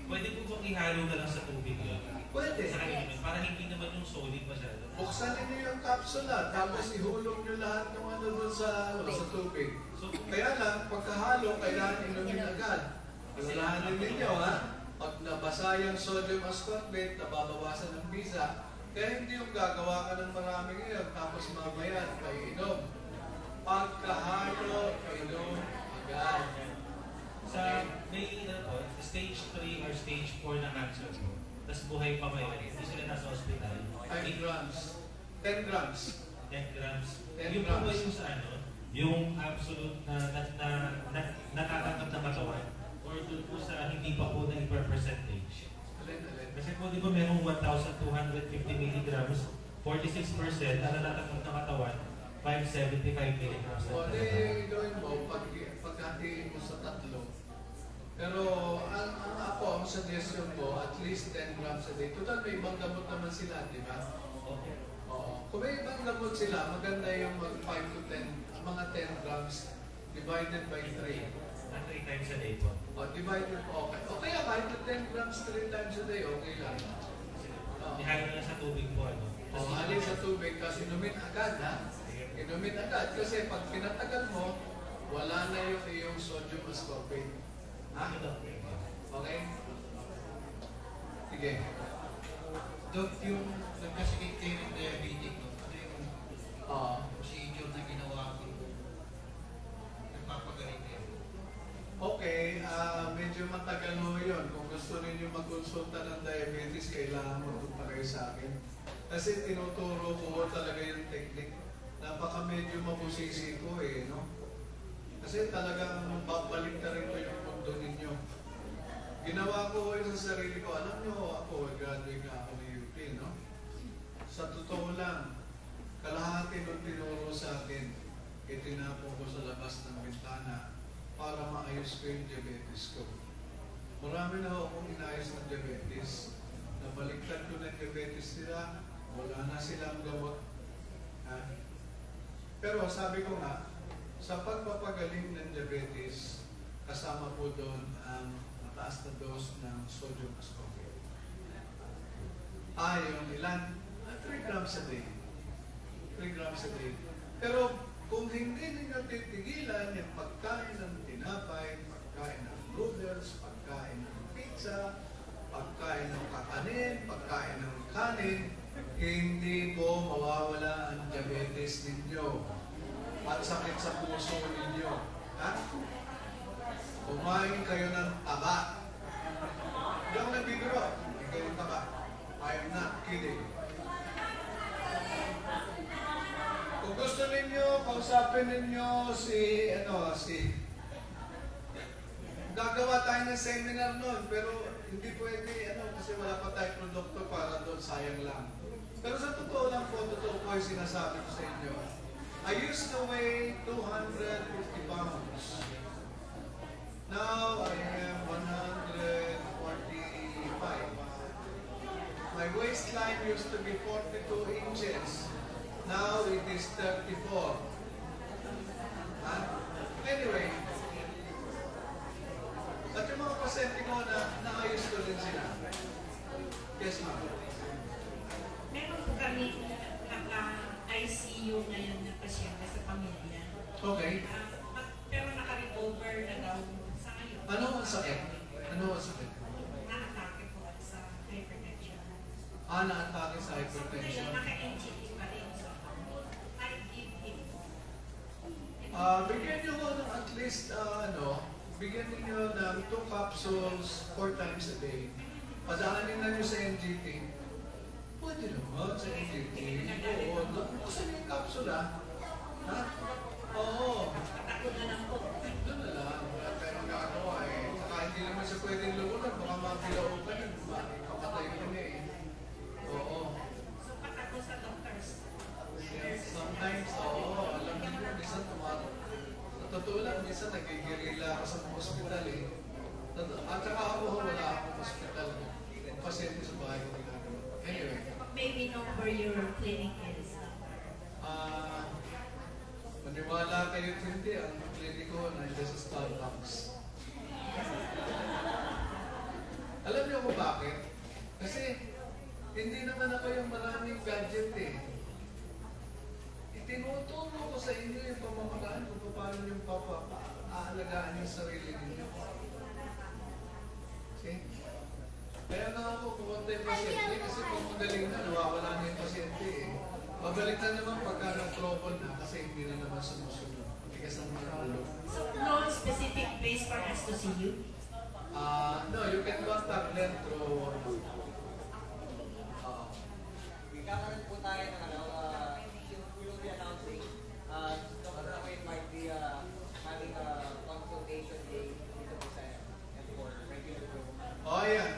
Pwede po bang ihalo na lang sa tubig yun? Pwede. Sa kanila naman, para hindi naman yung solid masyado. Buksan niyo yung kapsula, tapos ihulog niyo lahat ng ano doon sa tubig. So, Kaya lang, pagkahalo, kailangan inumin agad. Alalahanin ninyo, ha? Pag nabasa yung sodium ascorbate, nababawasan ng bisa, kaya hindi yung gagawa ka ng marami ngayon, tapos mamaya, paiinom. Pagkahalo, inom agad. sa may stage 3 or stage 4 na cancer po, tapos buhay pa kayo, hindi sila nasa hospital. 5 grams. 10 grams. 10 grams. 10 Yung po ba grams. yung sa ano, yung absolute na natatanggap na katawan? Or doon po sa hindi pa po na percentage? Alin. Kasi po di ba merong 1,250 milligrams, 46% na natatanggap na katawan, 575 milligrams na O, di natatanggap. gawin mo, paghatiin mo sa tatlo. Pero ang suggestion ko, at least 10 grams a day. Total, may ibang gamot naman sila, di ba? Okay. Oo. Kung may ibang gamot sila, maganda yung mag 5 to 10, mga 10 grams divided by 3. Na 3 times a day po. O, divided po, okay. Okay, 5 to 10 grams 3 times a day, okay lang. Oo. Ihalo na sa tubig po, ano? O, halin sa tubig, kasi inumin agad, ha? Inumin agad, kasi pag pinatagal mo, wala na yung iyong sodium ascorbate. Ha? Okay? Sige. Dok, yung nagkasikit kayo ng diabetic, no? Ano yung Oo. procedure na ginawa ko? Nagpapagaling kayo. Okay, medyo matagal mo yun. Kung gusto gusto ninyo magkonsulta ng diabetes, kailangan magpunta kayo sa akin. Kasi tinuturo ko talaga yung technique. Napaka medyo mabusisi ko eh, no? Kasi talagang babalik na rin ko yung mundo ninyo. Ginawa ko yun sa sarili ko. Alam nyo, ako, graduate nga ako ng UP, no? Sa totoo lang, kalahati nung tinuro sa akin, itinapon ko sa labas ng bintana para maayos ko yung diabetes ko. Marami na akong inayos ng diabetes. Nabaliktad ko ng diabetes nila, wala na silang gamot. Ha? Pero sabi ko nga, sa pagpapagaling ng diabetes, kasama po doon ang mataas na dose ng sodium ascorbate. Yung ilan? 3 grams a day. 3 grams a day. Pero kung hindi ninyo titigilan yung pagkain ng tinapay, pagkain ng noodles, pagkain ng pizza, pagkain ng kakanin, pagkain ng kanin, hindi po mawawala ang diabetes ninyo at sakit sa puso ninyo. Ha? Kumain kayo ng taba. Hindi ako nagbibiro. Hindi kayo taba. I am not kidding. Kung gusto ninyo, kausapin ninyo gagawa tayo ng seminar noon, pero hindi pwede, kasi wala pa tayong produkto para doon, sayang lang. Pero sa totoo lang po, totoo po yung sinasabi ko sa inyo. I used to weigh 250 pounds. Now, I am 145. My waistline used to be 42 inches. Now it is 34. Anyway, at yung mga pasyente ko na naayos ko din sila. Yes, ma'am. Meron po kami naka-ICU ngayon na pasyente sa pamilya. Okay. Pero naka-recover na daw sa ngayon. Ano ang sakit? Ano ang sakit? Na-atake po sa hypertension. Na-atake sa So, hypertension. ngayon naka-NGT pa rin. So, I give it po. Bigyan nyo ko ng at least, bigyan niyo ng 2 capsules 4 times a day. Padaanin na nyo sa NGT. Pwede naman sa NGT. Oo, gusto niyo yung capsule, ha? Oo. Patakot na lang po. Doon na lang. Wala tayong magagawa eh. Saka hindi naman siya pwedeng lumunan. Baka mabilaupan yun. Kapatay ko niya eh. Oo. So, patakot sa doctors. Yes, sometimes, oo. Alam niyo, minsan sa totoo lang, minsan nagigirila ako sa mga hospital eh. At saka ako, wala akong hospital. Pasyente sa bahay ko ginagawa. Anyway. Maybe know where your clinic is. Maniwala kayo hindi, ang kliniko nandiyan sa Starbucks. Alam niyo kung bakit? Kasi hindi naman ako yung maraming gadget eh. Itinuturo ko sa inyo yung pamamakaan kung paano yung aalagaan yung sarili ninyo. See? Kaya nga ako pumunta yung pasyente kasi kung magaling na, nawawala na yung pasyente eh. Babalik na naman pagka nag-trouble na kasi hindi na naman sumusunod. Tigas ang mga ulo. So, no specific place for us to see you? No, you can contact them through Kakaroon po tayo ng we will be announcing, Dr. Amoy might be having a consultation day dito po sa M4, regular po. Oh, yeah.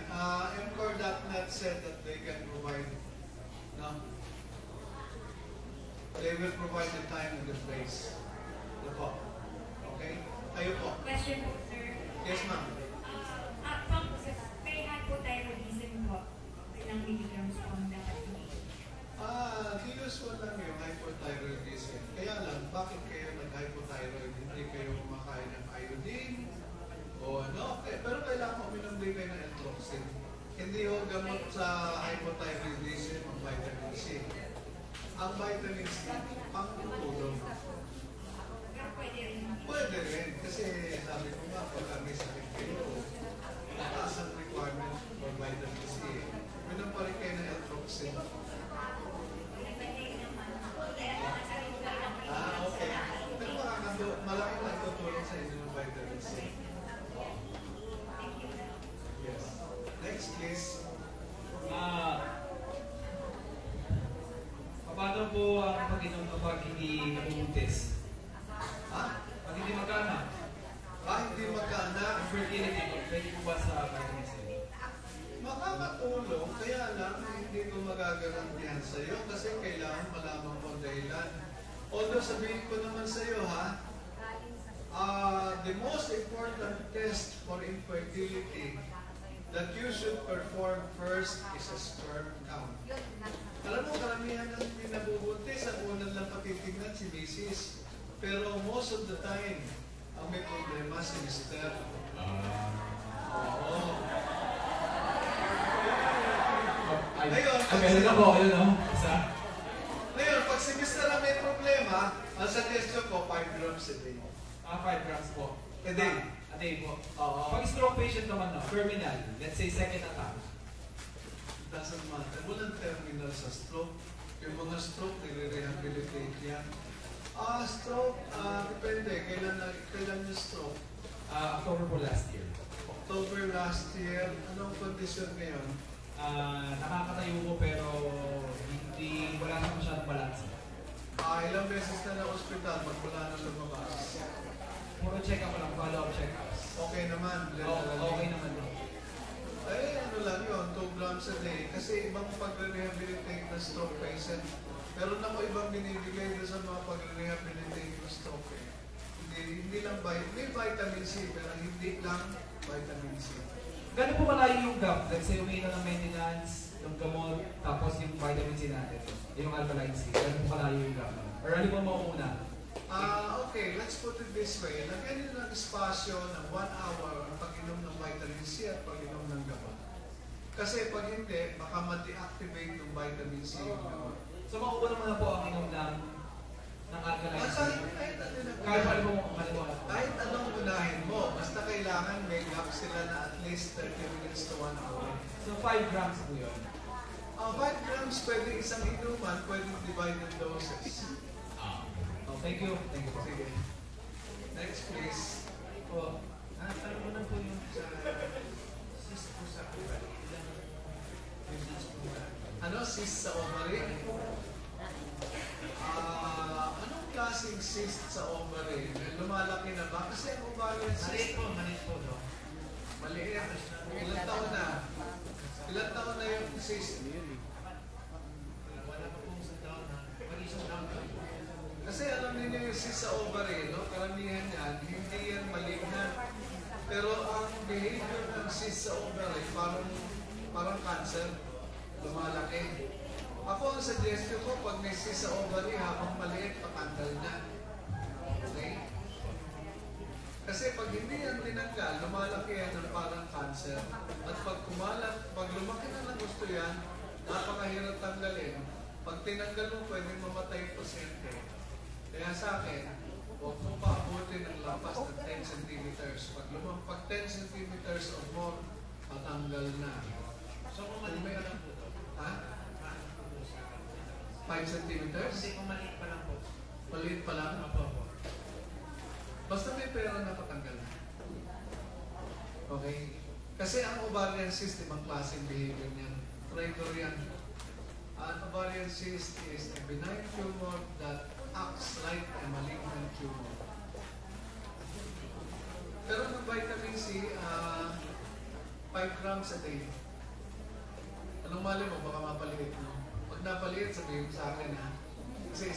MCore.net said that they can provide, no? They will provide the time and the place. Ano po? Okay? Kayo po. Question po, sir. Yes, ma'am. May hypothyroidism po. Ilang milligrams po ang dapat hindi. The usual lang yung hypothyroidism. Kaya lang, bakit kayo nag-hypothyroid? Hindi kayo kumakain ng iodine? O ano? Pero kailangan uminom din kayo ng entroxin. Hindi ho gamot sa hypothyroidism ang vitamin C. Ang vitamin C, pang-tulong. Pero pwede rin. Pwede rin. Kasi sabi ko nga, pag may sakit kayo, mataas ang requirement for vitamin C. Uminom pa rin kayo ng entroxin. Okay. Pero malaking nagtutulong sa inyo ng vitamin C. Yes. Paano po ang pag-inom kapag hindi nabubuntis? Ha? Pag hindi magkaanak? Hindi magkaanak. Ang fertility po, pwede po ba sa vitamin C? Makakatulong, kaya lang hindi ko magagarantihan sa iyo kasi kailangan malaman mo ang dahilan. Although sabihin ko naman sa iyo the most important test for infertility that you should perform first is a sperm count. Alam mo, karamihan ng hindi nabubuntis, ang unang lang patitignan si Mrs. Pero most of the time, ang may problema si Mr. Oo. Ngayon, Meron na po, yun no? Isa? ngayon, pag si Mr. ang may problema, ang suggestion ko, 5 grams a day. 5 grams po. A day. A day po. Oo. Pag stroke patient naman no, terminal, let's say second attack. Doesn't matter. Walang terminal sa stroke. Yung mga stroke, nire-rehabilitate yan. Stroke, depende. Kailan yung stroke? October po last year. October last year. Anong condition ngayon? Nakakatayo ko pero wala na masyadong balance. Ilang beses na na-hospital pag wala na lumabas? Puro check-up lang, follow-up check-ups. Okay naman. Okay naman no. Ay, ano lang yun, 2 grams a day. Kasi ibang pag-rehabilitate na stroke patient. Pero na ibang binibigay doon sa mga pag-rehabilitate na stroke eh. Hindi lang may vitamin C, pero hindi lang vitamin C. Gano'n po malayo yung gap? Let's say umiinom ng maintenance, ng gamot, tapos yung vitamin C natin, yung alkaline C. Gano'n po malayo yung gap? Or ano po mauuna? Okay, let's put it this way. Lagyan nyo ng espasyo ng 1 hour ang pag-inom ng vitamin C at pag-inom ng gamot. Kasi pag hindi, baka ma-deactivate yung vitamin C yung gamot. So mauuna mo na po ang inom ng alkaline C. Kahit Kahit ano po maliwanag. kahit anong unahin mo, basta kailangan may gap sila na at least 30 minutes to 1 hour. So 5 grams po yun. 5 grams pwede isang inuman, pwede divide in doses. Thank you. Thank you po. Sige. Next please. Po. Tanong ko na po yung sa cyst po sa ovary. Ilan yung cyst po ba? Ano, cyst sa ovary? Anong klaseng cyst sa ovary? Lumalaki na ba? Kasi ang ovarian cyst, Maliit po, no? maliit. Ilang taon na? Ilang taon na yung cyst? Wala pa pong isang taon na. Pag-isang taon na. Kasi alam niyo yung cyst sa ovary, no? Karamihan yan, hindi yan malignant. Pero ang behavior ng cyst sa ovary, parang cancer, lumalaki. Ako ang suggestion ko, pag may cyst sa ovary, habang maliit, patanggal na. Okay? Kasi pag hindi yan tinanggal, lumalaki yan ng parang cancer. At pag lumaki na ng gusto yan, napakahirap tanggalin. Pag tinanggal mo, pwedeng mamatay yung pasyente. Kaya sa akin, huwag mo paabutin ng lampas ng 10 centimeters. Pag 10 centimeters or more, patanggal na. So kung maliit pa lang po to? Ha? Paano po po sa 5 centimeters? Kasi kung maliit pa lang po. Maliit pa lang. Opo. Basta may pera na patanggal na. Okay? Kasi ang ovarian cyst, ibang klaseng behavior niyan. Traitor yan. An ovarian cyst is a benign tumor that acts like a malignant tumor. Pero ng vitamin C, 5 grams a day. Anong mali mo? Baka mapaliit mo. Pag napaliit, sabihin mo sa akin ha. Kasi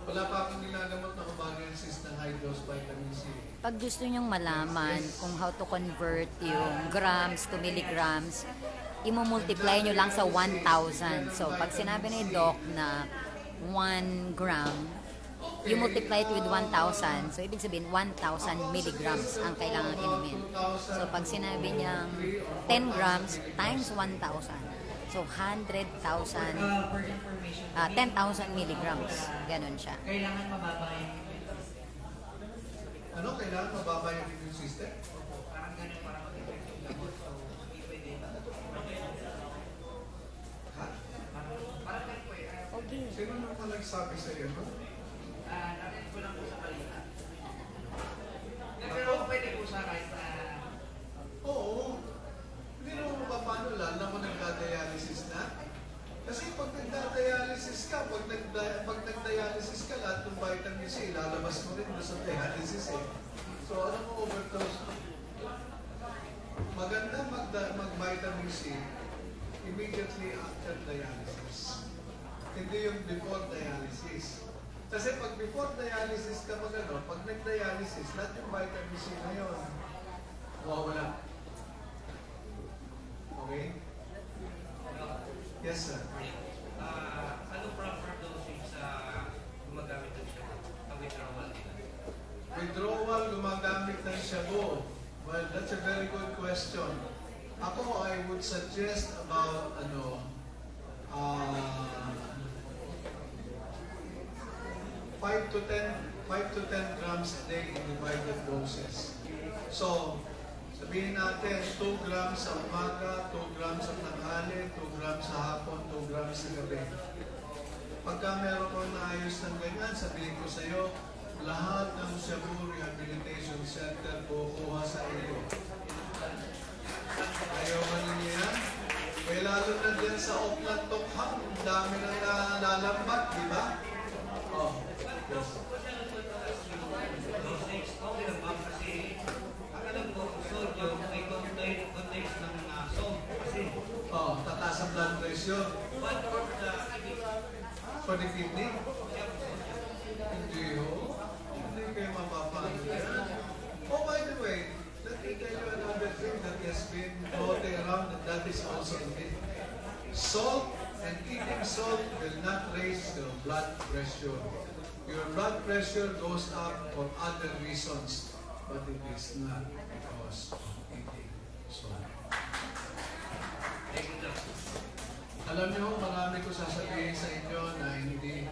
wala pa akong ginagamot na ovarian cyst ng high dose vitamin C. Pag gusto nyong malaman kung how to convert yung grams to milligrams, imumultiply nyo lang sa 1,000. So, pag sinabi ni Doc na 1 gram, you multiply it with 1,000. So, ibig sabihin, 1,000 milligrams ang kailangan inumin. So, pag sinabi niyang 10 grams times 1,000. So, 100,000, For information, 10,000 milligrams. Ganon siya. kailangan mababa yung Ano? Kailangan mababa yung immune system? Parang ganun para mag-effect yung gamot. So, hindi pwede. Ha? Parang ganun po eh. Okay. Sino naman nagsabi sa iyo? No? Narinig ko lang po sa balita. Pero pwede po sa kahit Oo. Hindi naman paano lalo kung nagka-dialysis na. Kasi pag nagda-dialysis ka, pag pag nag-dialysis ka, lahat ng vitamin C, lalabas mo rin doon sa dialysis eh. So, ano mo overdose? Maganda mag-vitamin C immediately after dialysis. Hindi yung before dialysis. Kasi pag before dialysis ka pag nag-dialysis, lahat yung vitamin C na yun, mawawala. Okay? Yes, sir. Ano proper dosage sa gumagamit ng siya? Ang withdrawal nila? Withdrawal, gumagamit ng shabu. Well, that's a very good question. Ako, I would suggest about, 5 to 10 grams a day in divided doses. So, sabihin natin, 2 grams sa umaga, 2 grams sa tanghali, 2 grams sa hapon, 2 grams sa gabi. Pagka meron kong naayos ng ganyan, sabihin ko sa iyo, lahat ng Shabu Rehabilitation Center kukuha sa iyo. Ayaw ba ninyo yan? Kaya lalo na dyan sa Oplan Tokhang, ang dami na nalalambat, di ba? Oh. Yes. Dosage, okay lang ba? Kasi ang alam ko, sodium ay contains ng salt. Kasi Oh, tataas ang blood pressure. one for the For the kidney? Hindi ho. Hindi kayo mapapaano yan. Oh, by the way, let me tell you another thing that has been floating around and that is also a myth. Salt and eating salt will not raise your blood pressure. Your blood pressure goes up for other reasons, but it is not because of eating salt. Alam niyo, marami ko sasabihin sa inyo na hindi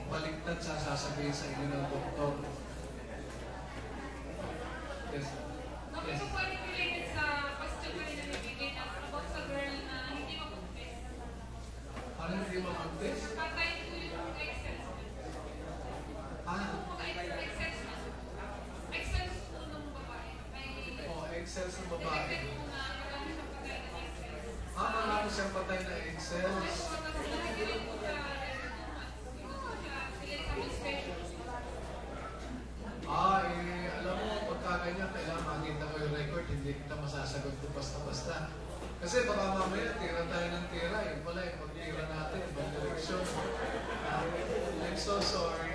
baliktad sa sasabihin sa inyo ng doktor. Yes. Kapag po pwede related sa question pa rin na nabigay na about sa girl na hindi mabuntis. Ano hindi mabuntis? Patay po yung excess. Excess na. Excess po ng babae. May Excel sa babae. detected po na marami siyang patay na excess. Marami siyang patay na Excel. Tapos nalagyan po siya every 2 months. Hindi po siya sila sa menstruation. Alam mo, pagka ganyan, kailangan makita ko yung record, hindi kita masasagot ko basta-basta. Kasi baka mamaya, tira tayo ng tira. Yung pala, yung pagtira natin, ibang direksyon. I'm so sorry.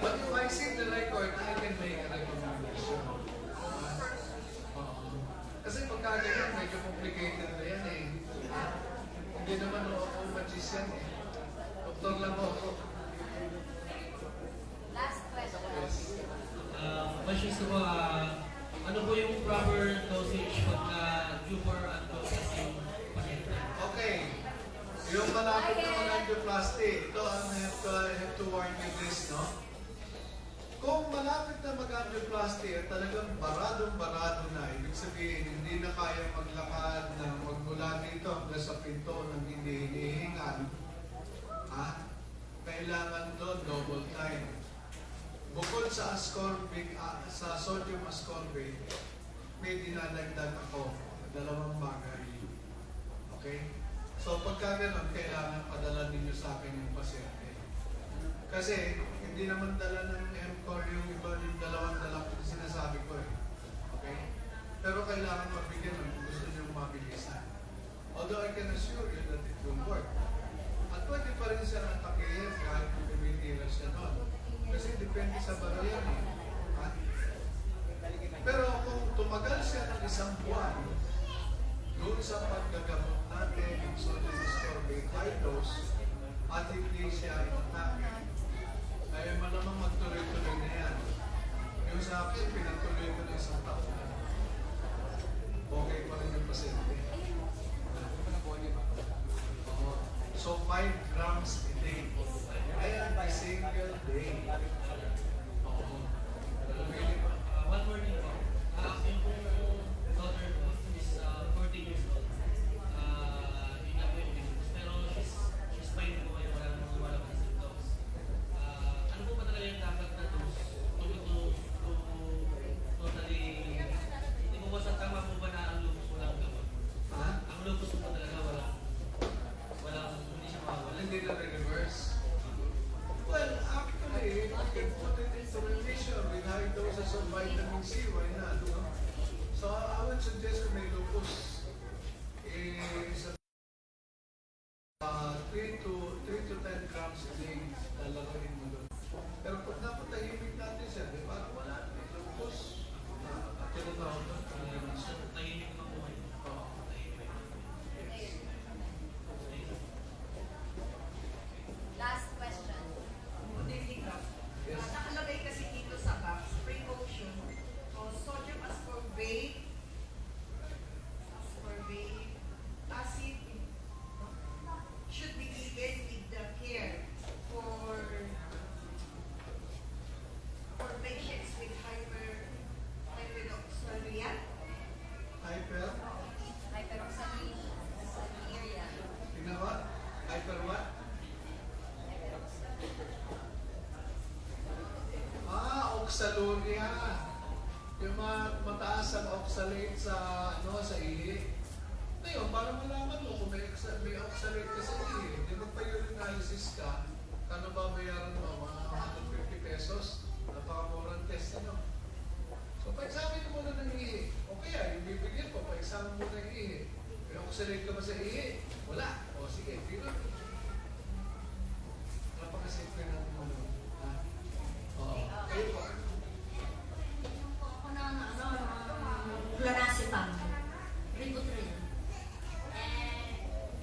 But if I see the record, I can make a recommendation. Kasi pagka ganyan, medyo complicated na yan eh. Hindi naman ako magician eh. Doktor lang ako. Last question. Yes. Questions ko ano po yung proper dosage pagka due for angioplasty yung pasyente? Okay. Yung malapit na angioplasty, ito ang have to warn you this, no? Kung malapit na mag-angioplasty at talagang baradong-barado na, ibig sabihin, hindi na kaya maglakad na magmula dito hanggang sa pinto ng hindi hinihingan, kailangan doon double time. Bukod sa ascorbic, sa sodium ascorbate, may dinadagdag ako na 2 bagay. Okay? So pagka ganun, kailangan padala ninyo sa akin yung pasyente. Kasi hindi naman dala ng MCOR yung iba yung 2 dala ko sinasabi ko eh. Okay? Pero kailangan mabigyan ng kung gusto nyo mabilisan. Although I can assure you that it will work. At pwede pa rin siya natakihin kahit kung tumitira siya noon. Kasi depende sa barayan eh. Pero kung tumagal siya ng 1 buwan, doon sa paggagamot natin ng sodium ascorbate high dose at hindi siya inatake, ay malamang magtuloy-tuloy na yan. Yung sa akin, pinatuloy ko na 1 taon na. Okay pa rin yung pasyente. So 5 grams a day. Ayan, a single day. One more thing po. Yung daughter ko is 14 years old. Yun na po yung business. Pero she's 5 hindi na reverse. Well, actually, you can put it into remission with high doses of vitamin C, why not? No? So I would suggest kung may lupus is 3 to 10 grams a day lalagay mo doon. Pero pag napatahimik natin siya, di ba? Wala may lupus. Tinatawag doon. Tahimik na buhay. Oo. Last question. Good evening, Doc. Yes. Nakalagay kasi dito sa box, precaution, sodium ascorbate, acid should be given with the care for patients with hyperoxaluria. Hyper? Hyperoxaluria. Tingnan what? Hyper what? Oxaluria. Yung mataas ang oxalate sa sa ihi. Ngayon, para malaman mo kung may oxalate ka sa ihi, di ba pa urinalysis ka, kano ba bayaran mo? Mga 150 pesos? Napakamurang test So, pa-examine mo muna ng ihi. O kaya, yung bibigyan ko, pa-examine mo ng ihi. May oxalate ka ba sa ihi? Wala. O sige, tira. Napakasimple ng ha? Oo. Kayo po. Ako ng clonazepam, Rivotril.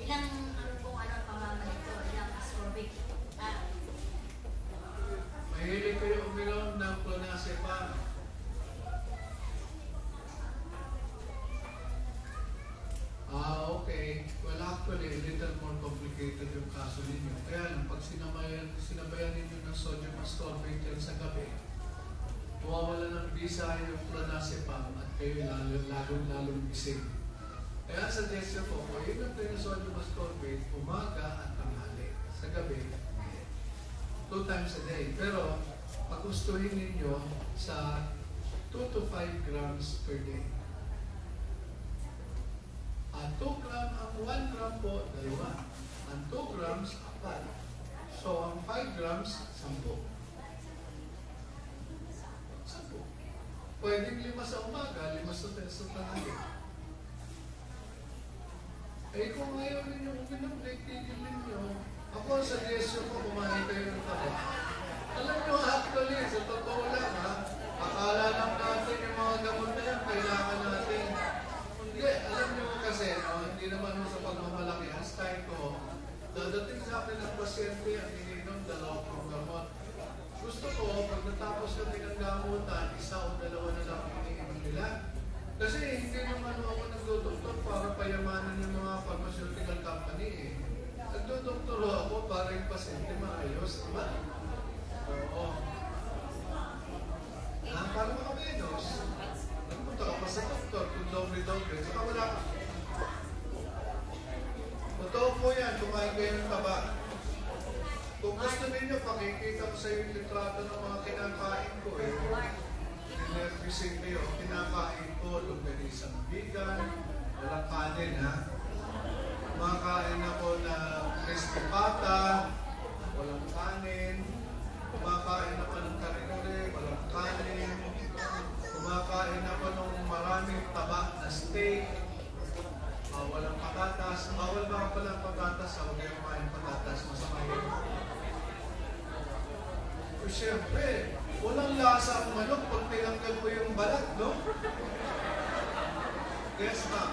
Ilang kung ano pamamalito, ilang ascorbic. Mahilig kayo uminom ng clonazepam. Okay. Well, actually, a little more complicated yung kaso ninyo. Kaya lang, pag sinabayan ninyo ng sodium ascorbate yan sa gabi, mawawala ng bisa yung clonazepam at kayo lalong gising. Kaya suggestion ko, kung inom kayo ng sodium ascorbate, umaga at tanghali. Sa gabi, 2 times a day. Pero, pag-gustuhin ninyo sa 2 to 5 grams per day. 2 gram, ang 1 gram po, 2. Ang 2 grams, 4. So, ang 5 grams, 10. 10. Pwedeng 5 sa umaga, 5 sa tanghali. Kung ayaw ninyo uminom, tigil ninyo. Ako, ang suggestion ko, kumain kayo ng taba. Alam nyo, actually, sa totoo lang, akala lang natin yung mga gamot na yan, kailangan natin. Hindi, alam nyo kasi, hindi naman sa pagmamalaki. Ang style ko, dadating sa akin ang pasyente ang ininom 2 gamot. Gusto ko, pag natapos kami ng gamutan, 1 o 2 na lang iniinom nila. Kasi hindi naman ako nagdodoktor para payamanan yung mga pharmaceutical company. Nagdodoktor ako para yung pasyente maayos, di ba? Oo. Para makamenos. Nagpunta ka pa sa doktor kung dobre-dobre. Saka wala ka. Totoo po yan, kumain kayo ng taba. Kung gusto ninyo, pakikita ko sa iyo yung litrato ng mga kinakain ko Nervising kayo, kinakain ko, luminisang vegan, walang kanin Kumakain ako na crispy pata, walang kanin. Kumakain ako ng karinore, walang kanin. Kumakain ako ng maraming taba na steak, walang patatas. Bawal ba pala patatas? Huwag kayo kumain patatas, masama yun. Siyempre, walang lasa ang manok pag tinanggal mo yung balat, no? Yes, ma'am.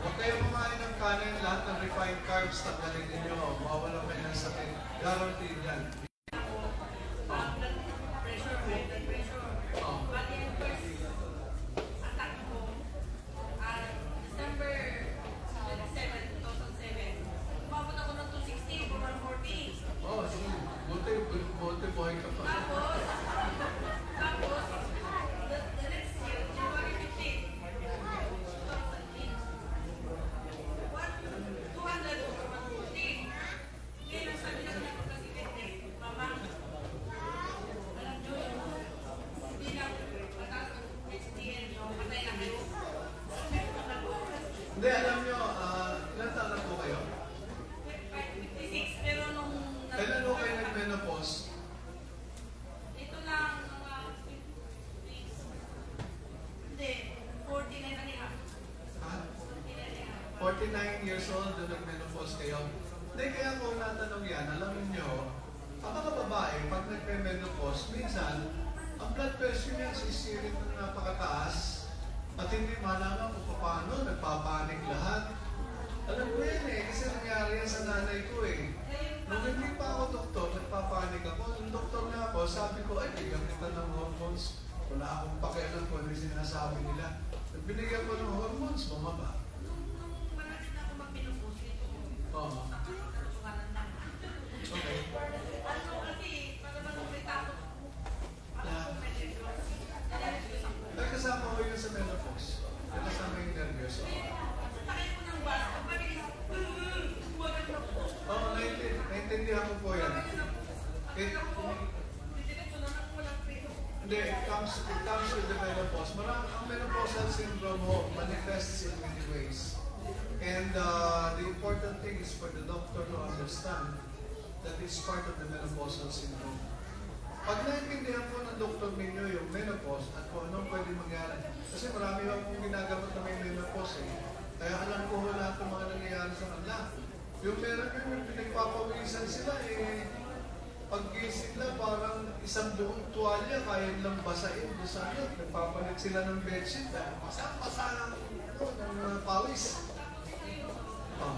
Huwag kayo kumain ng kanin, lahat ng refined carbs, tanggalin ninyo. Mawawala kayo ng sakit. Guaranteed yan. Pressure, blood pressure. Bali ang first attack ko, December 27, 2007. Umabot ako ng 260 over 140. Sige. Buti buhay ka pa. Tapos, the next year, January 15, 2018, 200 over 140. Ngayon, ang sabi lang niya kasi nung nag-menopause kayo? Hindi, kaya ko natanong yan, alam niyo, ang mga babae, pag nag-menopause, minsan, ang blood pressure niya sisirit ng napakataas at hindi malaman kung paano, nagpapanik lahat. Alam ko yan eh, kasi nangyari yan sa nanay ko eh. Nung hindi pa ako doktor, nagpapanik ako. Nung doktor na ako, sabi ko, ay, bigyan kita ng hormones. Wala akong pakialam kung ano yung sinasabi nila. At binigyan ko ng hormones, bumaba. Malapit na ako mag-menopause ito. Oo. Sumaran lang. Okay. Ano kasi, para ba may takot ako? Parang kung may nervous. Nervous ako. Ay, kasama ko yun sa menopause. Kaya kasama yung nervyos. Sakit ko ng baso. Mabilis. Buwagan na po. Oo, naintindihan ko po yan. Hindi, it comes with the menopause. Ang menopausal syndrome ho manifests in many ways. And the important thing is for the doctor to understand that it's part of the menopausal syndrome. Pag naintindihan po ng doktor ninyo yung menopause at kung anong pwede mangyari, kasi marami akong ginagamot na may menopause eh. Kaya alam ko lahat ng mga nangyayari sa kanila. Yung meron yung pinagpapawisan sila eh, pag-gising na parang isang buong tuwalya kaya nilang basain doon sa ano, nagpapalit sila ng bedsheet dahil basa-basa ng pawis. Oh.